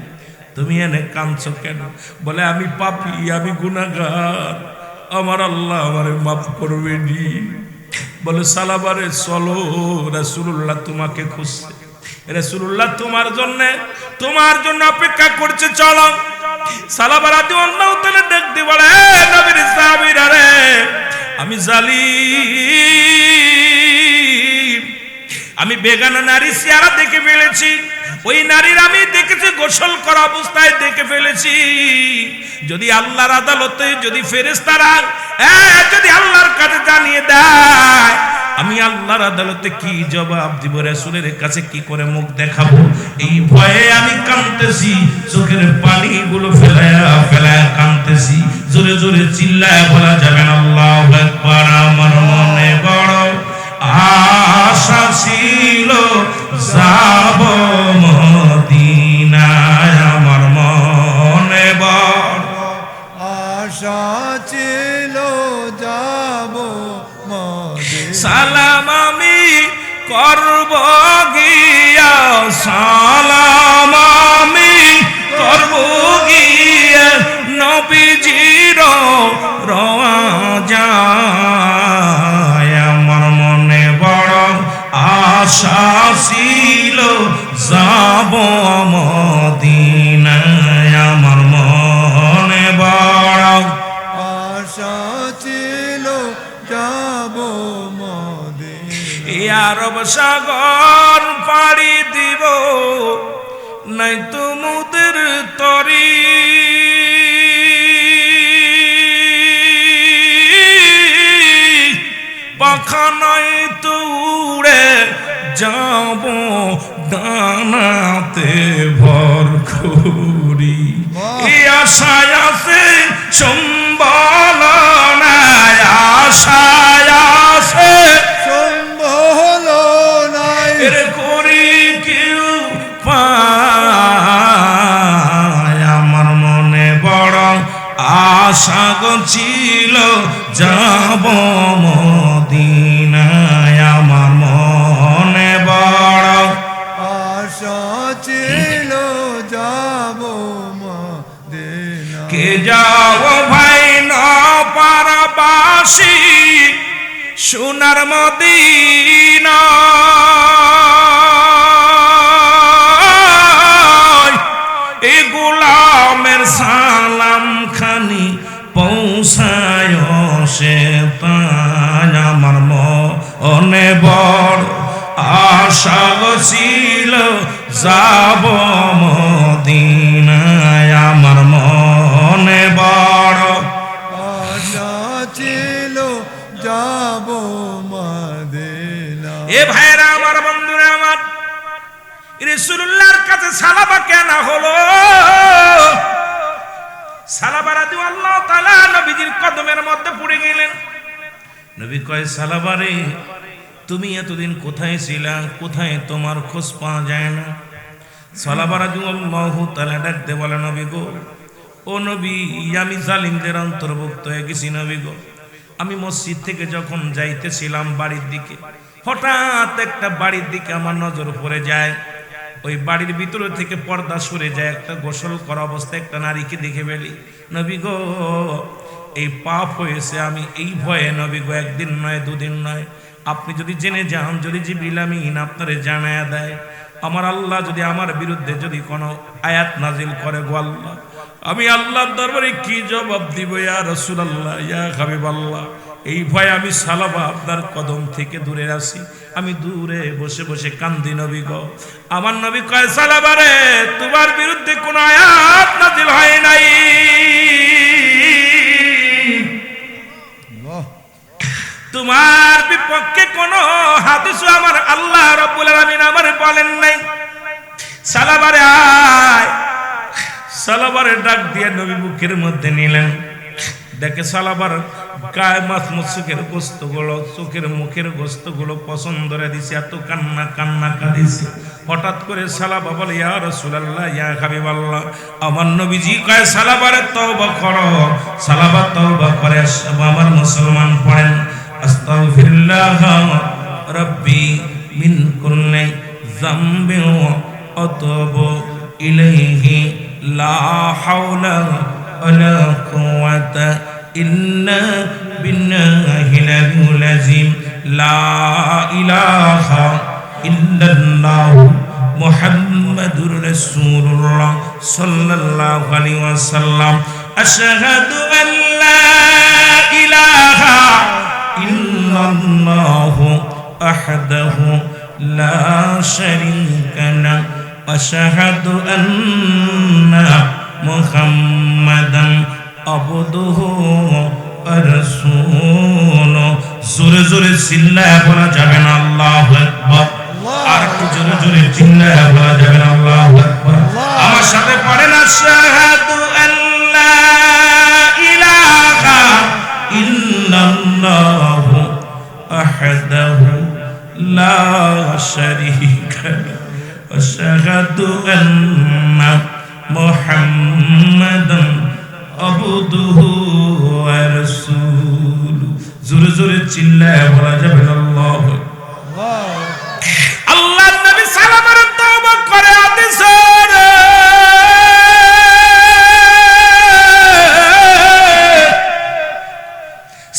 তুমি এনে কাঁদছো কেন? বলে আমি পাপী, আমি গুনাহগার, আমার আল্লাহ আমারে মাফ করবেনি। বলে সালাবারে চলো, রাসূলুল্লাহ তোমাকে খুঁজছে, রাসূলুল্লাহ তোমার জন্য অপেক্ষা করছে, চলো। সালাবা রাদিয়াল্লাহু তাআলা দেখতে বলে, নবীর সাহাবীরা রে, আমি জালিম, আমি বেগানা নারী চেহারা দেখে ফেলেছি, ওই নারীর আমি দেখেছি গোসল করা অবস্থায় দেখে ফেলেছি। যদি আল্লাহর আদালতে যদি ফেরেশতারা যদি আল্লাহর কাছে জানিয়ে দেয়, আমি আল্লাহর আদালতে কি জবাব দিব, রাসূলের কাছে কি করে মুখ দেখাবো? এই ভয়ে আমি কাঁদতেছি, চোখের পানিগুলো ফেলায়া ফেলায়া কাঁদতেছি। জোরে জোরে চিল্লায় বলা যাবে না আল্লাহু আকবার। আমার মনে বড় আশা ছিল যাব মদিনায়, আমার মনে বড় আশা ছিল যাব মদিনা। সালাম আমি করব গিয়া, সালাম আমি করব গিয়া নবীজির রওজায়, আমার মনে বড় আশা ছিল যাব মদিনায়, আমার মনে বড় আশা ছিল যাব মদিনা। এই আরব সাগর পাড়ি দিব, নাই তুমুদের তরি, পাখা নাই তো উড়ে যাব ডানাতে ভর করি। এই আশায় আছে সম্বল নাই, আশায় আছে সম্বল নাই, এর করি কেউ পায়, আমার মনে বড় আশা ছিল যাব মদিনায়, আমার মনে বড় আশা ছিল যাব মদিনা। কে যাও ভাই না পারবাসী সোনার মদিনা, এই গোলামের সালাম খানি পৌঁছায় সে তাই, আমার মনে বড় আশা ছিল যাব মদিনায়, আমার মনে বড় আশা ছিল যাব মদিনা। এ ভাইরা আমার, বন্ধুরা আমার, রাসূলুল্লাহর কাছে সালাবা কেন হলো? সালাবা রাদিয়াল্লাহু তাআলা নবীজির কদমের মধ্যে পড়ে গেলেন। নবী কয়, সালাবা রে, তুমি এতদিন কোথায় ছিলা? কোথায় তোমার খোঁজ পাওয়া যায় না? সালাবা রাদিয়াল্লাহু তাআলা ডাকতে বলে, নবী গো, ও নবী, আমি জালিমদের অন্তর্ভুক্ত হয়ে গেছি নবী গো। আমি মসজিদ থেকে যখন যাইতেছিলাম বাড়ির দিকে, হঠাৎ একটা বাড়ির দিকে আমার নজর পড়ে যায়। ওই বাড়ির ভিতরে থেকে পর্দা সরে যায়, একটা গোসল করা অবস্থায় একটা নারীকে দেখে ফেলি। নবী গো, এই পাপ হয়েছে, আমি এই ভয়ে নবী গো, একদিন নয় দুদিন নয়, আপনি যদি জেনে যান, যদি জিবরিল আমিন আপনারে জানায়া দেয়, আমার আল্লাহ যদি আমার বিরুদ্ধে যদি কোনো আয়াত নাজিল করে গো আল্লাহ, আমি আল্লাহর দরবারে কি জবাব দিব ইয়া রাসূলুল্লাহ, ইয়া হাবিবাল্লাহ। এই ভয়ে আমি সালাবা আপনার কদম থেকে দূরে আসি, আমি দূরে বসে বসে কান্দি নবী গো। আমার নবী কয়, সালাবা রে, তোমার বিরুদ্ধে কোনো আয়াত নাজিল হয় নাই, তোমার বিপক্ষে কোনো হাদিসও আমার আল্লাহ রাব্বুল আলামিন আমারে বলেন নাই। সালাবারে আয়, সালাবারে ডাক দিয়ে নবী বুকের মধ্যে নিলেন, দেখে সালাবার গায়ে মাছ মুসুকের গোস্তগুলো, চোখের মুখের গোস্তগুলো পছন্দ করে দিছে, এত কান্না কান্না কাঁদিছে। হঠাৎ করে সালাবা বলে, ইয়া রাসূলুল্লাহ, ইয়া হাবিবাল্লাহ, আমার নবীজি কয় সালাবারে তওবা করো। সালাবা তওবা করে আমার মুসলমান পড়েন, আস্তাগফিরুল্লাহ রাব্বি মিন কুল্লি যামবিন ওয়া আতুবু ইলাইহি লা হাওলা ওয়ালা কুওয়াতা ইল্লা বিল্লাহিল আলিয়্যিল আযীম লা ইলাহা ইল্লাল্লাহ মুহাম্মাদুর রাসূলুল্লাহ সাল্লাল্লাহু আলাইহি ওয়াসাল্লাম। আশহাদু আন লা ইলাহা ইল্লাল্লাহ ওয়াহদাহু লা শারীকা লাহু ওয়া আশহাদু আন্না মুহাম্মাদান আবদুহু ওয়া রাসূলুহু। জোরে জোরে চিল্লায়া বলা যাবে না আল্লাহু আকবার? আর একটু জোরে জোরে চিল্লায়া বলা যাবে না আল্লাহু আকবার? আমার সাথে পড়েন, আশহাদু আল্লা ইলাহা ইল্লাল্লাহ ওয়াহদাহু লা শারীকা লাহু ওয়া আশহাদু আন্না মুহাম্মাদান আবদুহু ওয়া রাসূলুহু। জোরে জোরে চিল্লায়া বলা যাবে না আল্লাহু আকবার? আল্লাহর নবী সালাবার তওবা করে আদেশে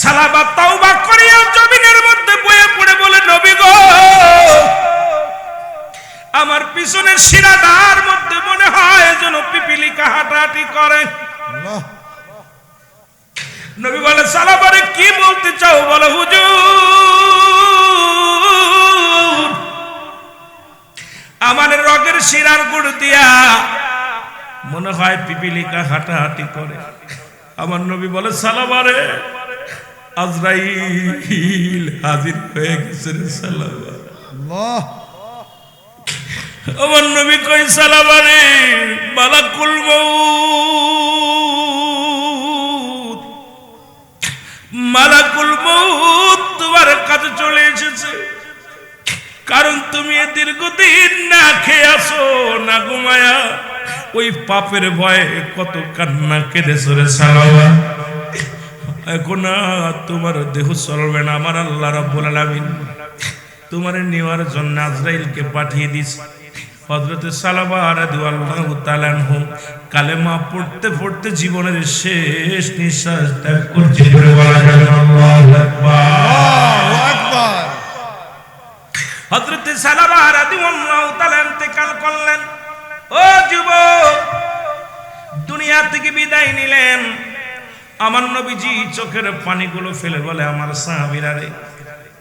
সালাবা তওবা করিয়া জমিনের মধ্যে বয়ে পড়ে বলে, নবী গো, আমার পিছনের শিরাটার মধ্যে মনে হয় যেন পিপিলিকা হাঁটাহাঁটি করে। নবী বলে, সালাবারে কি বলতে চাও? বলে, হুজুর, আমার রগের শিরার গুড় দিয়া মনে হয় পিপিলিকা হাঁটাহাঁটি করে। আমার নবী বলে, সালাবারে আজরাইল হাজির হয়ে গেছে রে সালাবা। আমার নবী কই, সালাবারে মালাকুল মউত, মালাকুল মউত তোমার কাছে চলে এসেছে, কারণ তুমি দীর্ঘদিন না খেয়ে আসো, না ঘুমায়া, ওই পাপের ভয়ে কত কান্না কেঁদেছো রে সালাবা। এখন তোমার দেহ চলবে না। আমার আল্লাহ রাব্বুল আলামিন তোমার নেওয়ার জন্য আজরাইলকে পাঠিয়ে দিয়েছে। হযরতে সালাবা রাদিয়াল্লাহু তাআলা আনহু কালেমা পড়তে পড়তে জীবনের শেষ নিঃশ্বাস ত্যাগ করছে। বলা যাবে আল্লাহু আকবার, আল্লাহু আকবার। হযরতে সালাবা রাদিয়াল্লাহু তাআলা ইন্তেকাল করলেন। ও যুবক, দুনিয়া থেকে বিদায় নিলেন। আমার নবীজি চোখের পানিগুলো ফেলে বলে, আমার সাহাবীরা রে,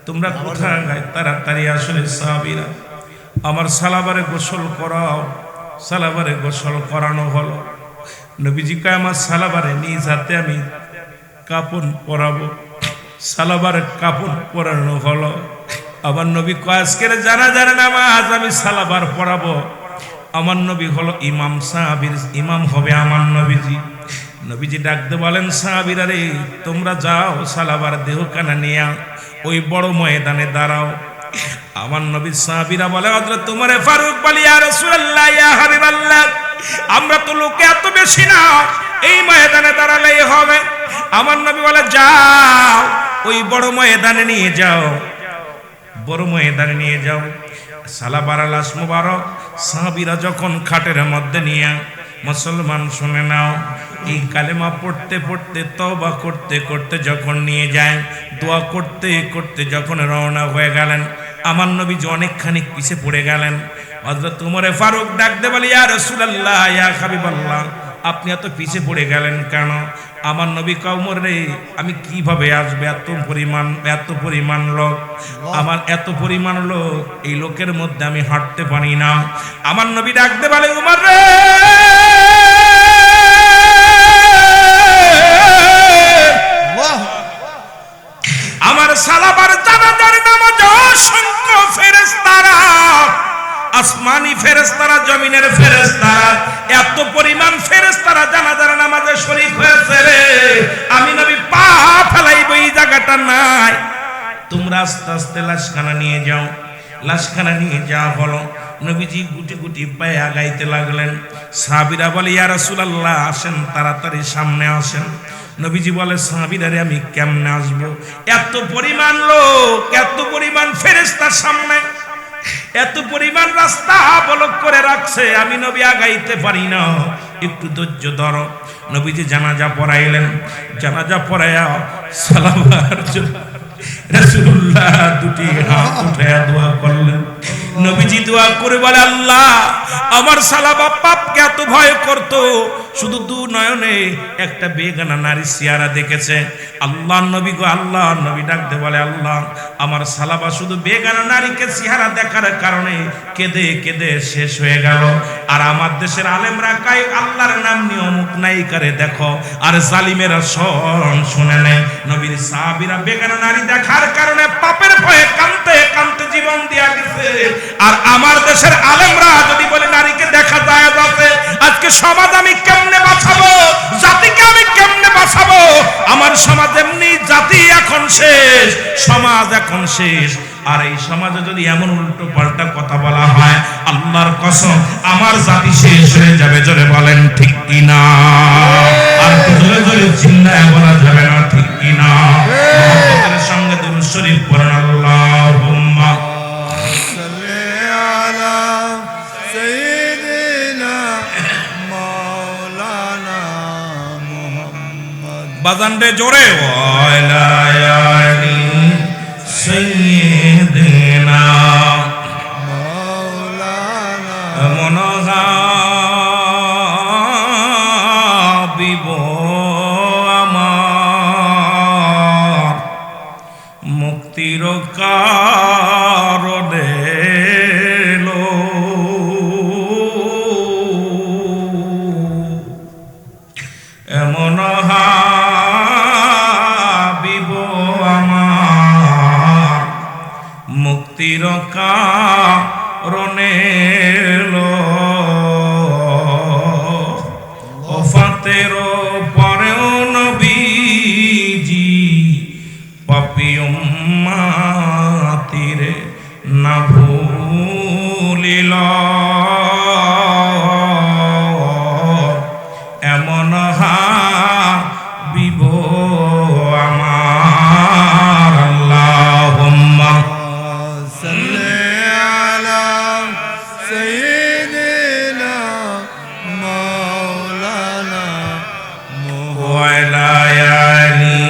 তোমরা কোথায়? তাড়াতাড়ি আসলে সাহাবীরা, আমার সালাবারে গোসল করাও। সালাবারে গোসল করানো হলো। নবীজি কয়, আমার সালাবারে নিজ হাতে আমি কাপড় পরাবো। সালাবারে কাপড় পরানো হলো। আমার নবী কয়, আজকের জানাজার নামাজ আমি সালাবার পড়াবো। আমার নবী হলো ইমাম, সাহাবীর ইমাম হবে আমার নবীজি। নবীজি ডাকতে বলেন, সাহাবীরা রে, তোমরা যাও সালাবার দেহখানা নিয়ে ওই বড় ময়দানে দাঁড়াও। আমার নবী সাহাবীরা বলে, হযরত ওমর ফারুক বলে, ইয়া রাসূলুল্লাহ, ইয়া হাবিবাল্লাহ, আমরা তো লোকে এত বেশি না, এই ময়দানে দাঁড়ালেই হবে। আমার নবী বলে, যাও ওই বড় ময়দানে নিয়ে যাও, বড় ময়দানে নিয়ে যাও। সালাবার লাশ মুবারক সাহাবীরা যখন খাটের মধ্যে নিয়ে, মুসলমান শুনে নাও, এই কালেমা পড়তে পড়তে তওবা করতে করতে যখন নিয়ে যায়, দোয়া করতে করতে যখন রওনা হয়ে গেলেন, আমার নবীজি অনেকখানি পিছে পড়ে গেলেন। হযরত ওমর ফারুক ডাকতে বলে, ইয়া রাসূলুল্লাহ, ইয়া হাবিবাল্লাহ, আপনি এত পিছে পড়ে গেলেন কেন? আমার নবী কয়, ওমর রে, আমি কিভাবে আসবে? এত পরিমাণ লোক, আমার এত পরিমাণ লোক, এই লোকের মধ্যে আমি হাঁটতে পারি না। আমার নবী ডাকতে বলে, ওমর রে, আমার সালাবার জানাজার নামাজ অসংখ্য ফেরেশতারা, আসমানি ফেরেশতারা, জমিনের ফেরেশতারা, এত পরিমাণ ফেরেশতারা জানাজার নামাজে শরীক হয়েছে রে, আমি নবী আস্তে আস্তে লাশখানা নিয়ে যাও। লাশখানা নিয়ে যাওয়া হলো। নবীজি গুটি গুটি পায়ে আগাইতে লাগলেন। সাহাবীরা বলে, ইয়া রাসূলুল্লাহ, আসেন, তাড়াতাড়ি সামনে আসেন। নবীজি বলে, সাহাবীরা রে, আমি কেমনে আসবো? এত পরিমাণ লোক, এত পরিমাণ ফেরেশতার সামনে, এত পরিমাণ রাস্তা ব্লক করে রাখছে, আমি নবী আগাইতে পারি না, একটু ধৈর্য ধরো। নবীজি জানাজা পড়াইলেন। জানাজা পড়াইয়া সালাবার জন্য রাসূলুল্লাহ দুটি হাত উঠায়া দোয়া করলেন। নবীজি দোয়া করে বলে, আল্লাহ, আমার সালাবা পাপকে এত ভয় করত, শুধু দু নয়নে একটা বেগানা নারী চেহারা দেখেছে। আল্লাহ নবী গো, আল্লাহ নবী ডাকতে বলে, আল্লাহ, আমার সালাবা শুধু বেগানা নারীকে চেহারা দেখার কারণে কেঁদে কেঁদে শেষ হয়ে গেল। আর আমার দেশের আলেমরা কাই আল্লাহর নাম নিয়ে অমুক নায়িকারে দেখো, আর জালিমেরা শুনে নেয়। নবীর সাহাবীরা বেগানা নারী দেখার কারণে পাপের ভয়ে কাঁদতে কাঁদতে জীবন দিয়া গেছে। আর আমার দেশের আলেমরা যদি বলে নারীকে দেখা যায় যাচ্ছে, আজকে সমাজ আমি কেমনে বাঁচাবো? জাতিকে আমি কেমনে বাঁচাবো? আমার সমাজ এমনি, জাতি এখন শেষ, সমাজ এখন শেষ। আর এই সমাজে যদি এমন উল্টো পাল্টা কথা বলা হয়, আল্লাহর কসম আমার জাতি শেষ হয়ে যাবে। জোরে বলেন ঠিক কিনা? আর জোরে জোরে চিল্লায় বলা যাবে না, ঠিক কিনা? মুহাম্মদের সঙ্গে দুরূদ শরীফ পড়ুন। আল্লাহুম্মা সাল্লি আলা সাইয়্যিদিনা মাওলানা মুহাম্মদ। বাজান রে জোরে, ওয়ালা আলি সাইয়্যিদিনা মাওলানা মনহাবিব আমার, মুক্তির কারণে লো এমন হাবিব আমার, মুক্তির কারণে লো ওফাতের পরেও নবীজি পাপী উম্মতিরে না ভুলিল। এমন হাবিব আমার। আল্লাহুম্মা সাল্লি আলা সাইয়্যিদিনা মাওলানা ওয়ালা আলি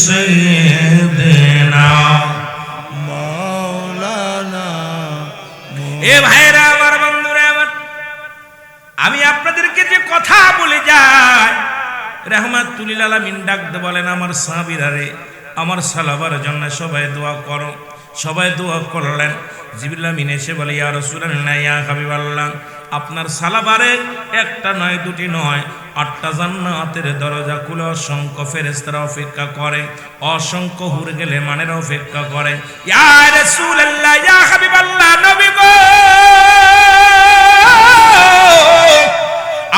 সাইয়্যিদিনা মাওলানা। এ ভাইরা আমার, বন্ধুরা আমার, আমি আপনাদেরকে যে কথা বলে যাই, রাহমাতুল লিল আলামিন ডাকতে বলেন, আমার সাহাবীরা রে, আমার সালাবার জন্য সবাই দোয়া করো। সবাই দোয়া করলেন। জিবরিল আমিন এসে বলে, ইয়া রাসূলুল্লাহ, ইয়া হাবিবাল্লাহ, আপনার সালাবারে একটা নয়, দুটি নয়, 8টা জান্নাতের দরজা খুলে অসংখ্য ফেরেশতারা অপেক্ষা করে, অসংখ্য হুর গেলে মানের অপেক্ষা করে। ইয়া রাসূলুল্লাহ, ইয়া হাবিবাল্লাহ, নবী গো,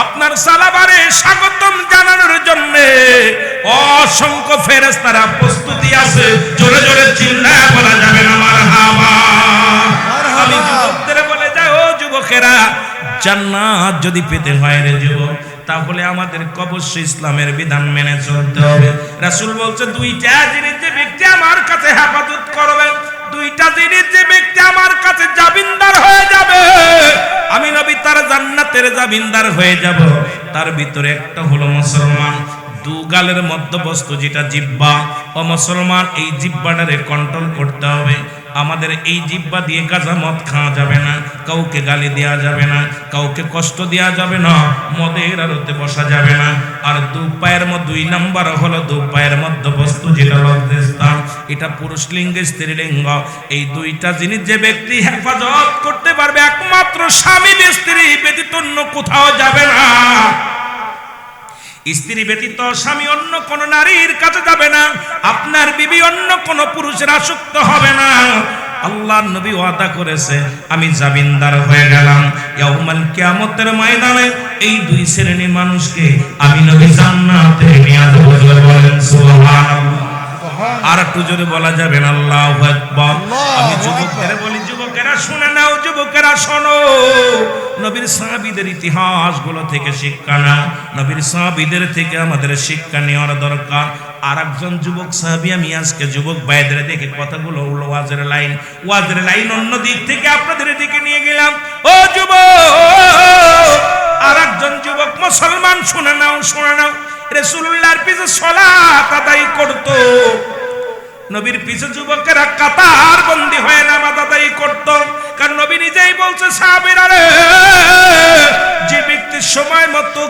আপনার সালাবারে স্বাগতম জানানোর জন্য অসংখ্য ফেরেশতারা প্রস্তুতি আছে। জোরে জোরে চিল্লায় বলা যাবে না মারহাবা। আমি যুবকদের বলে যাই, ও যুবকেরা, জান্নাত যদি পেতে হয় রে যুবক, তাহলে আমাদের অবশ্যই ইসলামের বিধান মেনে চলতে হবে। রাসূল বলছে, দুইটা জিনিস যে ব্যক্তি আমার কাছে হেফাজত করবে, দুইটা জিনিস যে ব্যক্তি আমার কাছে জামিনদার হয়ে যাবে, আমি নবী তার জান্নাতের জামিনদার হয়ে যাব। তার ভিতরে একটা হলো মুসলমান। দু গালের মধ্যবস্তু যেটা জিহ্বা, ও মুসলমান, এই জিহ্বাটারে কন্ট্রোল করতে হবে। আমাদের এই জিহ্বা দিয়ে গাঁজা মদ খাওয়া যাবে না, কাউকে গালি দেওয়া যাবে না, কাউকে কষ্ট দেওয়া যাবে না, মদের আড়তে বসা যাবে না। আর দু পায়ের মধ্যে 2 নাম্বার হলো দু পায়ের মধ্যবস্তু যেটা লজ্জাস্থান, এটা পুরুষ লিঙ্গ স্ত্রী লিঙ্গ। এই দুইটা জিনিস যে ব্যক্তি হেফাজত করতে পারবে, একমাত্র স্বামী স্ত্রী ব্যতীত অন্য কোথাও যাবে না। স্ত্রী ব্যতীত স্বামী অন্য কোন নারীর কাছে যাবে না। আপনার বিবি অন্য কোন পুরুষের আসক্ত হবে না। আল্লাহর নবী ওয়াদা করেছে, আমি জামিনদার হয়ে গেলাম। ইয়াউমাল কিয়ামতের ময়দানে এই দুই শ্রেণীর মানুষকে আমি নবী জান্নাতে নিয়ে যাব। বলেন সুবহানাল্লাহ। আর একটু জোরে বলা যাবে না আল্লাহু আকবার। আমি যুবকদের বলি, যুবকেরা শুনে নাও, যুবকেরা শোনো, নবীর সাহাবীদের ইতিহাসগুলো থেকে শিক্ষা নাও, নবীর সাহাবীদের থেকে আমাদের শিক্ষা নেওয়ার দরকার। আর একজন যুবক সাহাবী, আমি আজকে যুবক ভাইদের দেখে কথাগুলো হলো ওয়াজের লাইন অন্য দিক থেকে আপনাদের দিকে নিয়ে গেলাম। ও যুবক, আর একজন যুবক মুসলমান শুনে নাও, রাসূলুল্লাহর পিছে সালাত আদায় করত। নবীর পিছে যুবকেরা কাতার বন্দী হয়ে নামাজ আদায় করত। কারণ নবী নিজেই বলছে, সাহাবীরা রে, যে ব্যক্তি সময় মতো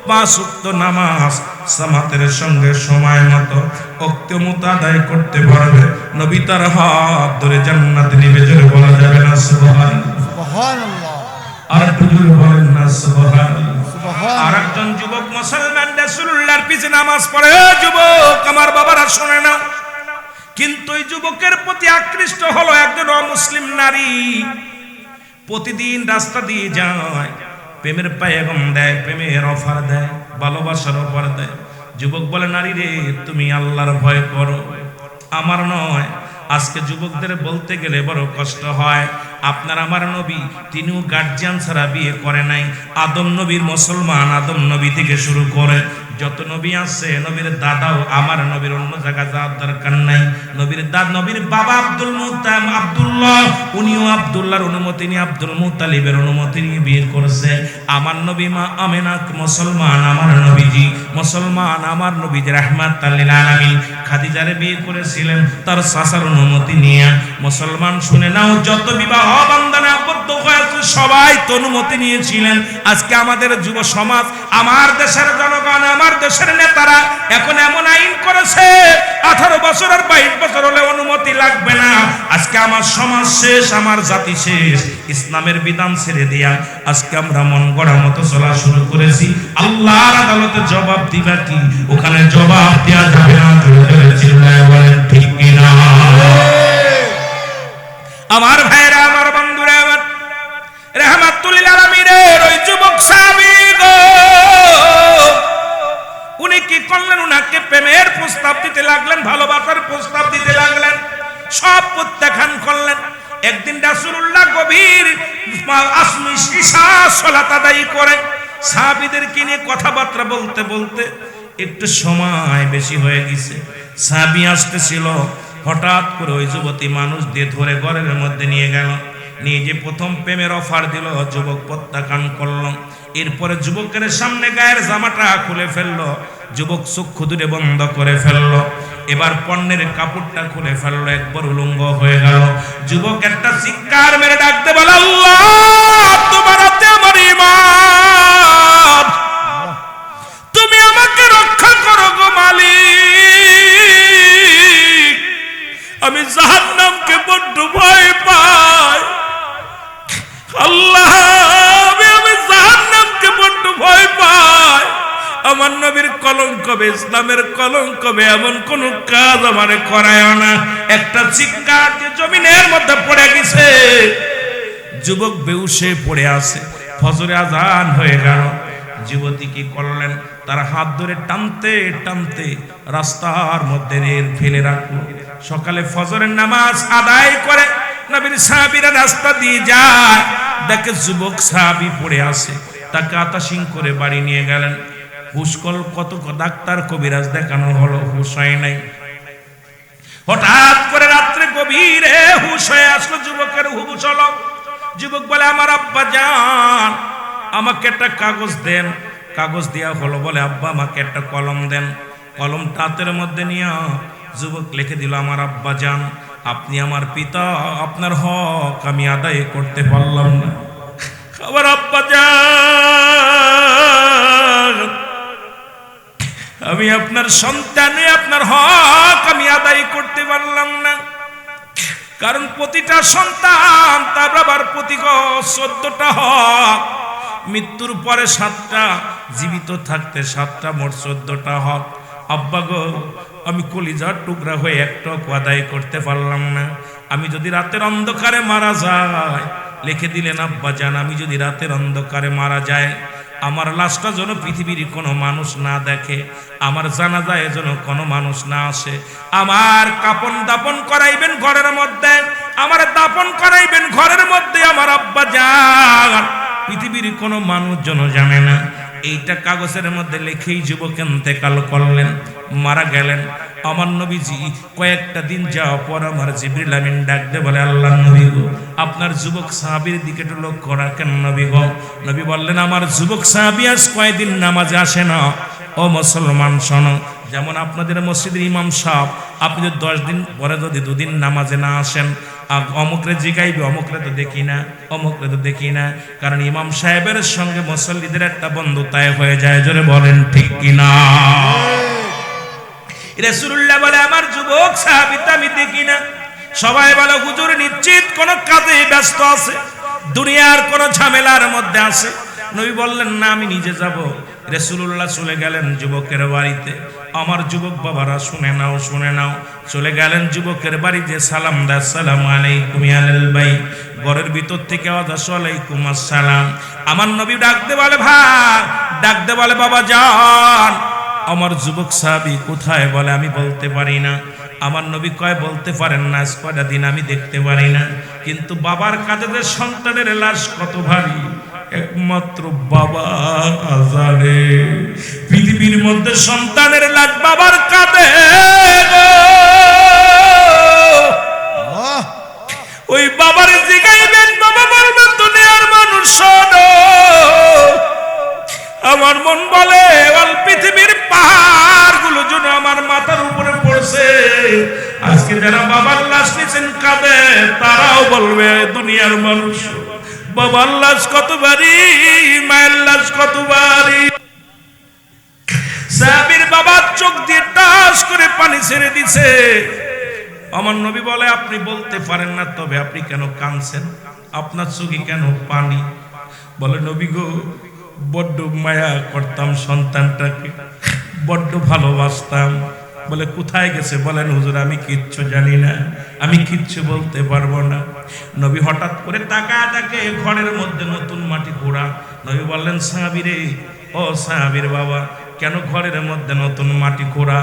5 ওয়াক্ত নামাজ জামাতের সঙ্গে সময় মতো ওয়াক্ত মতো আদায় করতে পারবে, নবী তার হাত ধরে জান্নাতে নিবে। জোরে বলা যাবে না সুবহানাল্লাহ? আর একটু জোরে বলেন না সুবহানাল্লাহ? আর একজন যুবক মুসলমান রাসূলুল্লাহর পিছে নামাজ পড়ে। যুবক আমার বাবারা শুনে নাও, কিন্তু এই যুবকের প্রতি আকৃষ্ট হলো একজন অমুসলিম নারী। প্রতিদিন রাস্তা দিয়ে যায়, প্রেমের পায়গাম দেয়, প্রেমের অফার দেয়, ভালোবাসার অফার দেয়। যুবক বলে, নারী রে, তুমি আল্লাহর ভয় করো, আমার নয়। আজকে যুবকদের বলতে গেলে বড় কষ্ট হয়। আপনার আমার নবী, তিনিও গার্জিয়ান ছাড়া বিয়ে করে নাই। আদম নবীর মুসলমান, আদম নবী থেকে শুরু করে যত নবী আছে, নবীর দাদাও আমার নবীর অন্য জায়গায় যাওয়ার দরকার নাই। নবীর বাবা আব্দুল মুত্তালিব, আব্দুল্লাহ, উনিও আব্দুল্লাহর অনুমতি নিয়ে, আব্দুল মুত্তালিবের অনুমতি নিয়ে বিয়ে করেছে। আমার নবী মা আমেনা মুসলমান, আমার নবীজি মুসলমান, আমার নবীজি রাহমাতাল লিল আলামিন খাদিজারে বিয়ে করেছিলেন তার চাচার অনুমতি নিয়ে। মুসলমান শুনে নাও, যত বিবাহ বন্ধনে আবদ্ধ হয়েছে সবাই তো অনুমতি নিয়েছিলেন। আজকে আমাদের যুব সমাজ, আমার দেশের জনগণ, আমার দেশের নেতারা এখন এমন আইন করেছে 18 বছর আর 22 বছর হলে অনুমতি লাগবে না। আজকে আমার সমাজ শেষ, আমার জাতি শেষ। ইসলামের বিধান ছেড়ে দিয়া আজকে আমরা মন গড়া মতো চলা শুরু করেছি। আল্লাহর আদালতে জবাব দিবা কি? ওখানে জবাব দেওয়া যাবে না। চিল্লায় বলেন ঠিক কিনা? আমার ভাইরা, আমার বন্ধুরা, আমার রাহমাতুল লিল আলামিনের ওই যুবক সাহাবী গো, উনি কি করলেন? উনাকে প্রেমের প্রস্তাব দিতে লাগলেন, ভালোবাসার প্রস্তাব দিতে লাগলেন, সব প্রত্যাখ্যান করলেন। একদিন রাসূলুল্লাহ গভীর ইশা সালাত আদায় করে সাহাবীদেরকে নিয়ে কথাবার্তা বলতে বলতে একটু সময় বেশি হয়ে গেছে। সাহাবী আসতেছিল, হঠাৎ করে ওই যুবতী মানুষ দিয়ে ধরে ঘরের মধ্যে নিয়ে গেল। নিয়ে যে প্রথম প্রেমের অফার দিল, যুবক প্রত্যাখ্যান করল। এরপরে যুবকের সামনে গায়ের জামাটা খুলে ফেললো, যুবক চক্ষু দুটো বন্ধ করে ফেললো। এবার পণ্যের কাপড়টা খুলে ফেললো, একবার উলঙ্গ হয়ে গেল। যুবক একটা চিৎকার মেরে ডাকতে বলে, আল্লাহ তোমার হাতে আমার ঈমান, তুমি আমাকে রক্ষা করো গো মালিক, আমি জাহান্নামকে বড্ড ভয় পাই। আল্লাহ, আমি জাহান্নামকে বড্ড ভয় পাই। আমার নবীর কলঙ্ক হবে, ইসলামের কলঙ্ক হবে, এমন কোন কাজ আমারে করায় না। একটা চিৎকার যে জমিনের মধ্যে পড়ে গেছে, যুবক বেহুশে পড়ে আছে। ফজরে আজান হয়ে গেল। যুবতী কি করলেন? তার হাত ধরে টানতে টানতে রাস্তার মধ্যে ফেলে রাখলো। সকালে ফজরের নামাজ আদায় করে নবীর সাহাবীরা রাস্তা দিয়ে যায়, দেখে যুবক সাহাবী পড়ে আছে। তাকে আতাসিং করে বাড়ি নিয়ে গেলেন। হুসকল কত ডাক্তার কবিরাজ দেখানো হলো, হুশ হয় নাই। হঠাৎ করে রাত্রে গভীরে হুশ হয়ে আসলো যুবকের, হুশ হলো। যুবক বলে, আমার আব্বা জান, আমাকে একটা কাগজ দেন। কাগজ দেওয়া হলো। বলে, আব্বা আমাকে একটা কলম দেন। কলম হাতের মধ্যে নিয়ে যুবক লিখে দিল, আমার আব্বা জান, আপনি আমার পিতা, আপনার হক আমি আদায় করতে পারলাম না। আমার আব্বা জান, আমি আপনার সন্তানে, আপনার হক আমি আদায় করতে পারলাম না। কারণ প্রতিটা সন্তান তার বাবার প্রতি 14টা হক, মৃত্যুর পরে 7টা, জীবিত থাকতে 7টা, মোট 14টা হক। আব্বা গো, আমি কলিজার টুকরা হয়ে একটা আদায় করতে পারলাম না। আমি যদি রাতের অন্ধকারে মারা যাই, লিখে দিলেন আব্বা জান, আমি যদি রাতের অন্ধকারে মারা যায়, আমার লাশটা যেন পৃথিবীর কোনো মানুষ না দেখে, আমার জানাজায় যেন কোনো মানুষ না আসে। আমার কাপন দাপন করাইবেন ঘরের মধ্যে, আমার দাপন করাইবেন ঘরের মধ্যে। আমার আব্বা যান পৃথিবীর কোনো মানুষ যেন জানে না। এইটা কাগজের মধ্যে লিখেই যুবক ইন্তেকাল করলেন, মারা গেলেন। আমার নবীজি কয়েকটা দিন যাওয়ার পর আমার জিবরিল আমিন ডাক দিয়ে বলে, আল্লাহ নবী গো, আপনার যুবক সাহাবীর দিকে একটু লক্ষ্য রাখেন নবী গো। নবী বললেন, আমার যুবক সাহাবী আজ কয়দিন নামাজে আসে না। ও মুসলমান শোনো, যেমন আপনাদের মসজিদের ইমাম সাহেব, আপনি যদি 10 দিন পরে যদি 2 দিন নামাজে না আসেন, অমুকরে জিগাইবে, অমুকরে তো দেখি না, অমুকরে তো দেখি না। কারণ ইমাম সাহেবের সঙ্গে মুসল্লিদের একটা বন্ধুতায় হয়ে যায়। জোরে বলেন ঠিক কিনা? রাসূলুল্লাহ বলে, আমার যুবক সাহাবী তো আমি দেখি না। সবাই বলে, হুজুর নিশ্চিত কোন কাজে ব্যস্ত আছে, দুনিয়ার কোন ঝামেলার মধ্যে আছে। নবী বললেন, না আমি নিজে যাব। রাসূলুল্লাহ চলে গেলেন যুবকের বাড়িতে। আমার যুবক বাবারা শুনে নাও, শুনে নাও। চলে গেলেন যুবকের বাড়িতে, সালাম দা, আসসালামু আলাইকুম ইয়া আহলাল বাইত। ঘরের ভিতর থেকে আওয়াজ আসে, ওয়ালাইকুম আসসালাম। আমার নবী ডাকতে বলে, ভাই ডাকতে বলে, বাবা যান। আমার যুবক সাহাবী কোথায়? বলে, আমি বলতে পারি না। আমার নবী কয়, বলতে পারেন না? আজ কয়টা দিন আমি দেখতে পারি না। কিন্তু বাবার কাঁধে সন্তানের লাশ কত ভারী, একমাত্র বাবা জানে। পৃথিবীর মধ্যে সন্তানের লাশ বাবার কাঁধে, ওই বাবার জিগাইবেন, বাবা বলবেন, দুনিয়ার মানুষ শোনো। আমার মন বলে, অল পৃথিবীর পাহাড়গুলো যেন আমার মাথার উপরে পড়ছে। আজকে যারা বাবার লাশ নিয়েছেন কাঁধে, তারাও বলবে, দুনিয়ার মানুষ বাবার লাশ কত ভারী, মায়ের লাশ কত ভারী। সাহাবীর বাবার চোখ দিয়ে টাস করে পানি ছেড়ে দিছে। আমার নবী বলে, আপনি বলতে পারেন না, তবে আপনি কেন কাঁদছেন? আপনার চোখে কেন পানি? বলে, নবী গো, বড্ড মায়া করতাম সন্তানটাকে, বড্ড ভালোবাসতাম। বলে, কোথায় গেছে? বলেন, হুজুর আমি কিচ্ছু জানি না, আমি কিচ্ছু বলতে পারবো না। নবী হঠাৎ করে তাকায় দেখে ঘরের মধ্যে নতুন মাটি কুড়া। নবী বললেন, সাহাবী রে, ও সাহাবীর বাবা, কেন ঘরের মধ্যে নতুন মাটি কুড়া?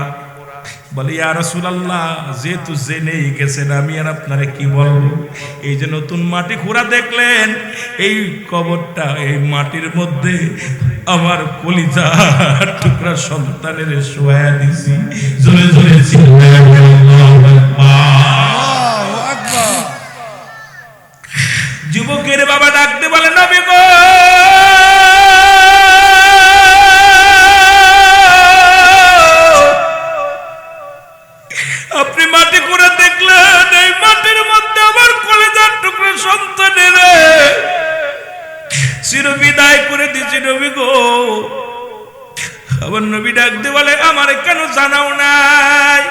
বলে, ইয়া রাসূলুল্লাহ, যেহেতু জেনেই গেছেন, আমি আর আপনারে কি বলবো। এই যে নতুন মাটি খুঁড়া দেখলেন, এই কবরটা, এই মাটির মধ্যে আমার কলিজা টুকরা সন্তানের শোয়া দিছি। জোরে জোরে চিল্লায় আল্লাহু আকবার। যুবকের বাবা ডাকতে বলে, নবী গো, আপনি মাটি করে দেখলেন, এই মাটির মধ্যে আমার কলিজার টুকরো সন্তানের চির বিদায় করে দিয়েছি নবী গো। আবার নবী ডাকতে বলে, আমার কেন জানাও নাই?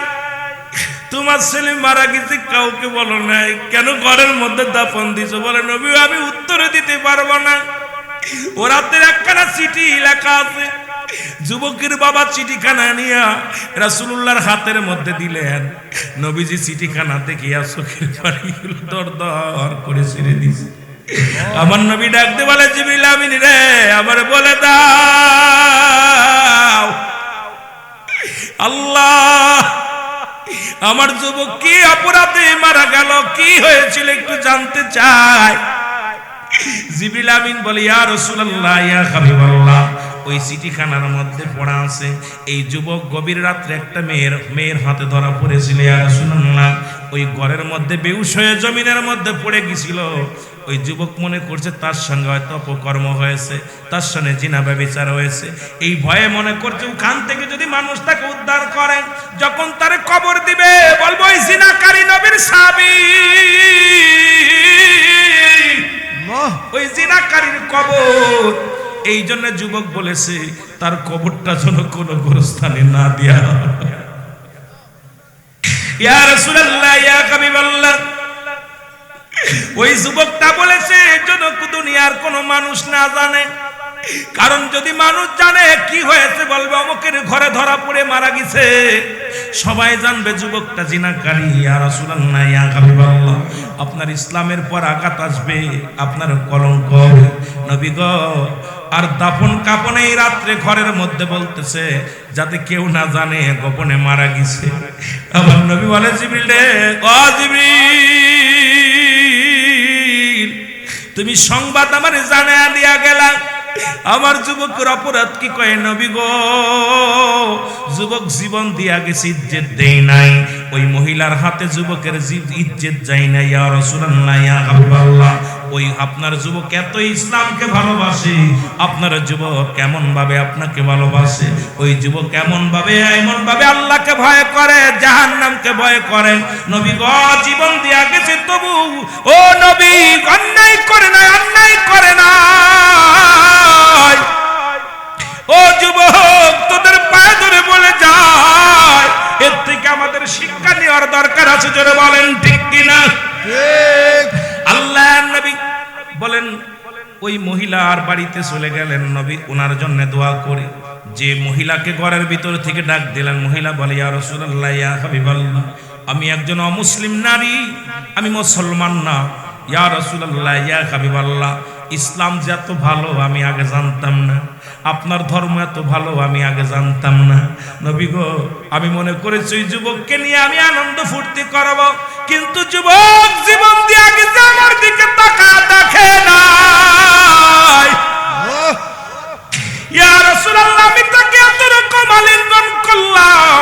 তোমার ছেলে মারা গেছে, কাউকে বলো নাই, কেন ঘরের মধ্যে দাফন দিছো? বলে, নবী আমি উত্তরে দিতে পারবো না। ও রাতের একখানা চিঠি লেখা আছে। যুবকের বাবা চিঠিখানা নিয়া রাসূলুল্লাহর হাতের মধ্যে দিলেন। নবীজি চিঠিখানা দেখিয়া চোখের পানিগুলো দর দর করে ছেড়ে দিয়েছে। আমার নবী ডাকতে বলে, জিবরিল আমিন রে, আমার বলে দাও, আল্লাহ আমার যুবক কি অপরাধে মারা গেল, কি হয়েছিল একটু জানতে চাই। জিবরিল আমিন বলে, ইয়া রাসূলুল্লাহ, ইয়া হাবিবাল্লাহ, ওই চিঠিখানার মধ্যে পড়া আছে, এই যুবক গভীর রাত্রে একটা মেয়ের হাতে ধরা পড়েছিল। ইয়া রাসূলুল্লাহ, ওই ঘরের মধ্যে বেহুশ হয়ে জমিনের মধ্যে পড়ে গেছিল। ওই যুবক মনে করছে তার সঙ্গে হয়তো অপকর্ম হয়েছে, তার সঙ্গে জিনা ব্যভিচার হয়েছে। এই ভয়ে মনে করছে ওখান থেকে যদি মানুষ তাকে উদ্ধার করে, যখন তারে কবর দিবে, বলবো ওই জিনাকারী নবীর সাহাবী, ওই জিনাকারীর কবর। এই জন্য যুবক বলেছে তার কবরটা যেন কোনো গোরস্থানে না দিয়া। ইয়া রাসূলুল্লাহ, ইয়া হাবিবাল্লাহ, ওই যুবকটা বলেছে যেন দুনিয়ার কোনো মানুষ না জানে। কারণ যদি মানুষ জানে কি হয়েছে, বলবে অমুকের ঘরে ধরা পড়ে মারা গেছে, সবাই জানবে যুবকটা জিনাকারী। ইয়া রাসূলুল্লাহ, ইয়া হাবিবাল্লাহ, আপনার ইসলামের পর আঘাত আসবে, আপনার কলঙ্ক হবে। নবী গো, আর দাফন কাপনে এই রাত্রে ঘরের মধ্যে বলতেছে যাতে কেউ না জানে গোপনে মারা গেছে। আমার নবী বলে জিবরিল রে, ও জিবরিল, তুমি সংবাদ আমারে জানায়া দিয়া গেলা। আমার যুবকের অপরাধ কি কয় নবী গো, যুবক জীবন দিয়া গেছে, ইজ্জত দেই নাই। ওই মহিলার হাতে যুবকের ইজ্জত যায় না। ইয়া রাসূলুল্লাহ, ইয়া হাবিবাল্লাহ, ওই আপনার যুবক এত ইসলামকে ভালোবাসে, আপনার যুবক কেমন ভাবে আপনাকে ভালোবাসে, ওই যুবক এমন ভাবে আল্লাহকে ভয় করে, জাহান্নামকে ভয় করে। নবী গো জীবন দিয়া গেছে, তবু ও নবী অন্যায় করে না, অন্যায় করে না। ও যুবক, তোদের পায়ে ধরে বলে যায়, এর থেকে আমাদের শিক্ষা নেওয়ার দরকার আছে। জোরে বলেন ঠিক কিনা? আল্লাহ নবী বলেন ওই মহিলার বাড়িতে চলে গেলেন। নবী ওনার জন্য দোয়া করে যে মহিলাকে ঘরের ভিতর থেকে ডাক দিলেন। মহিলা বলে, ইয়া রাসূলুল্লাহ, ইয়া হাবিবাল্লাহ, আমি একজন অমুসলিম নারী, আমি মুসলমান না। ইয়া রাসূলুল্লাহ, ইয়া হাবিবাল্লাহ, ইসলাম যে এত ভালো আমি আগে জানতাম না, আপনার ধর্ম এত ভালো আমি আগে জানতাম না। নবী গো, আমি মনে করেছি ওই যুবককে নিয়ে আমি আনন্দ ফুর্তি করব, কিন্তু যুবক জীবন দিয়ে গেছে, আমার দিকে তাকায় দেখে নাই। ইয়া রাসূলুল্লাহ, আমি তাকে এত রকম আলিঙ্গন করলাম,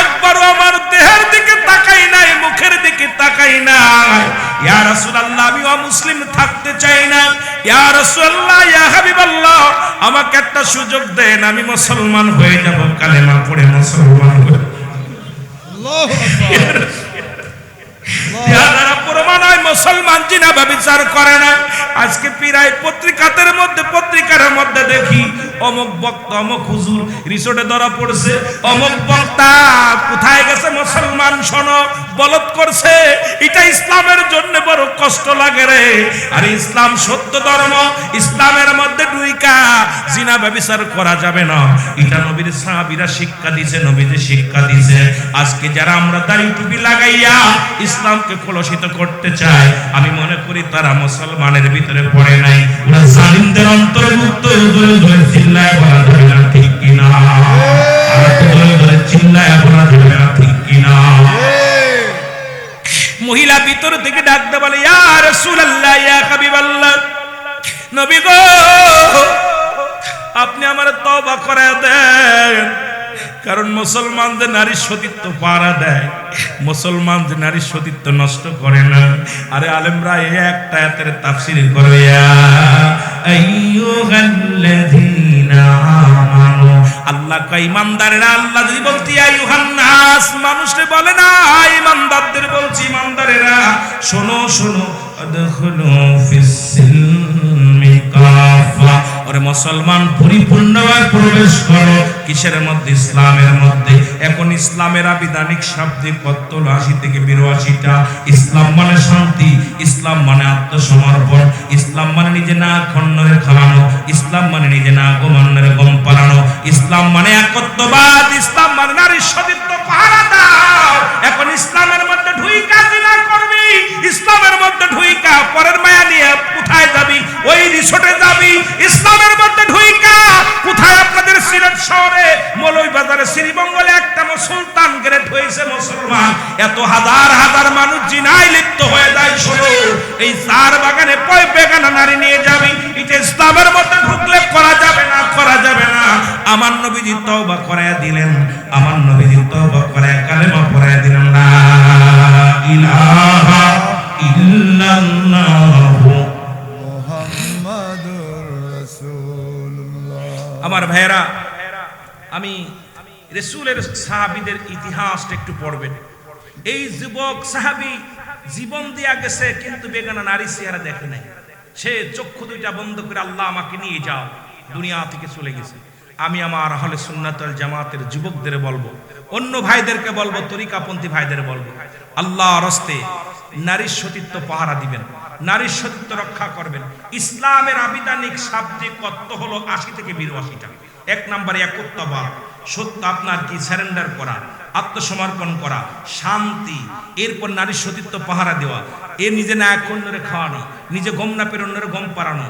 একবারও আমার দেহের দিকে তাকাই নাই, মুখের দিকে তাকাই নাই। ইয়া রাসূলুল্লাহ, আমি অমুসলিম থাকতে চাই না। ইয়া রাসূলুল্লাহ, ইয়া হাবিবাল্লাহ, আমাকে একটা সুযোগ দেন, আমি মুসলমান হয়ে যাব, কালেমা পড়ে মুসলমান হয়ে। আল্লাহু আকবার। যারা প্রমাণ হয় মুসলমান জিনা ব্যভিচার করে না। আজকে প্রায় পত্রিকার মধ্যে দেখি অমুক বক্তা, অমুক হুজুর রিসোর্টে ধরা পড়ছে, অমুক বক্তা কোথায় গেছে, মুসলমান শোনো বলদ করছে। এটা ইসলামের জন্য বড় কষ্ট লাগে রে। আর ইসলাম সত্য ধর্ম, ইসলামের মধ্যে ঢুইকা জিনা ব্যভিচার করা যাবে না। এটা নবীর সাহাবীরা শিক্ষা দিয়েছে, নবীজি শিক্ষা দিয়েছে। আজকে যারা আমরা দাড়ি টুপি লাগাইয়া ইসলামকে কলুষিত করতে চায়, আমি মনে করি তারা মুসলমানের ভিতরে পড়ে নাই, ওরা জালিমদের অন্তর্ভুক্ত। চিল্লায় বলা যাবে না ঠিক কিনা? চিল্লায় বলা যাবে না ঠিক কিনা? মহিলা ভিতর থেকে ডাকতে বলে, ইয়া রাসূলুল্লাহ, ইয়া হাবিবাল্লাহ, নবী গো আপনি আমার তওবা করে দেন। কারণ মুসলমান যে নারীর সতীত্ব পাহারা দেয়, মুসলমান যে নারীর সতীত্ব নষ্ট করে না। আরে আলেমরা এই একটা আয়াতের তাফসীর করে, ইয়া আইয়ুহাল্লাযীনা আমানু, আল্লাহ কয় ইমানদারেরা। আল্লাহ যদি বলতি আইয়ুহান নাস, মানুষে বলে না, ইমানদারদের বলছি, ইমানদারেরা শোনো শোনো, আদখুলু ফিস সিলমি কাফা, ওরে মুসলমান পরিপূর্ণভাবে প্রবেশ করো। কিসের মধ্যে? ইসলামের মধ্যে। এখন ইসলামের আবিধানিক শাব্দিক অর্থ ৮০ থেকে ৮২টা। ইসলাম মানে শান্তি, ইসলাম মানে আত্মসমর্পণ, ইসলাম মানে নিজে না খন্ডরে খাওয়ানো, ইসলাম মানে নিজে না গোমান্নরে গম পালানো, ইসলাম মানে একত্ববাদ, ইসলাম মানে নারীর সতীত্ব পাহারা দাও। এখন ইসলামের মধ্যে ঢুইকা জিনা করবি, ইসলামের মধ্যে ঢুইকা পরের মায়া নিয়ে কোথায় যাবি? ওই রিসোর্টে যাবি। ইসলামের মধ্যে ঢুইকা কোথায়? আপনাদের সিলেট শহরে মৌলভীবাজারে শ্রীমঙ্গলে একটা সুলতান গ্রেড হয়েছে মুসলমান, এত হাজার হাজার মানুষ জিনায় লিপ্ত হয়ে যায়। শোনো, এই চার বাগানে কয় বেগানা নারী নিয়ে যাবি? এটা ইসলামের মধ্যে ঢুকলে করা যাবে না, করা যাবে না। আমার নবীজি তওবা করায়া দিলেন, আমার নবীজি তওবা করায়া কালেমা পড়ায়া দিলেন, লা ইলাহা ইল্লাল্লাহু মুহাম্মাদুর রাসূলুল্লাহ। আমার ভাইয়েরা, আমি রাসূলের সাহাবীদের ইতিহাসটা একটু পড়বেন। এই যুবক সাহাবী জীবন দিয়া গেছে, কিন্তু বেগানা নারী চেহারা দেখে নাই। সে চক্ষু দুইটা বন্ধ করে আল্লাহ আমাকে নিয়ে যাও, দুনিয়া থেকে চলে গেছে। আমি আমার আহলে সুন্নাত ওয়াল জামাতের যুবকদের বলবো, অন্য ভাইদেরকে বলবো, তরিকাপন্থী ভাইদের বলবো, আল্লাহর রাস্তে নারীর সতীত্ব পাহারা দিবেন, নারীর সতীত্ব রক্ষা করবেন। ইসলামের আবিধানিক শাব্দিক অর্থ হলো ৮০ থেকে ৮২টা। এক নম্বরে একত্ববাদ, সত্য আপনার কি সারেন্ডার করা, আত্মসমর্পণ করা, শান্তি। এরপর নারীর সতীত্ব পাহারা দেওয়া, এ নিজে না এক অন্যরে খাওয়ানো, নিজে গম না পেরে অন্যরে গম পাড়ানো।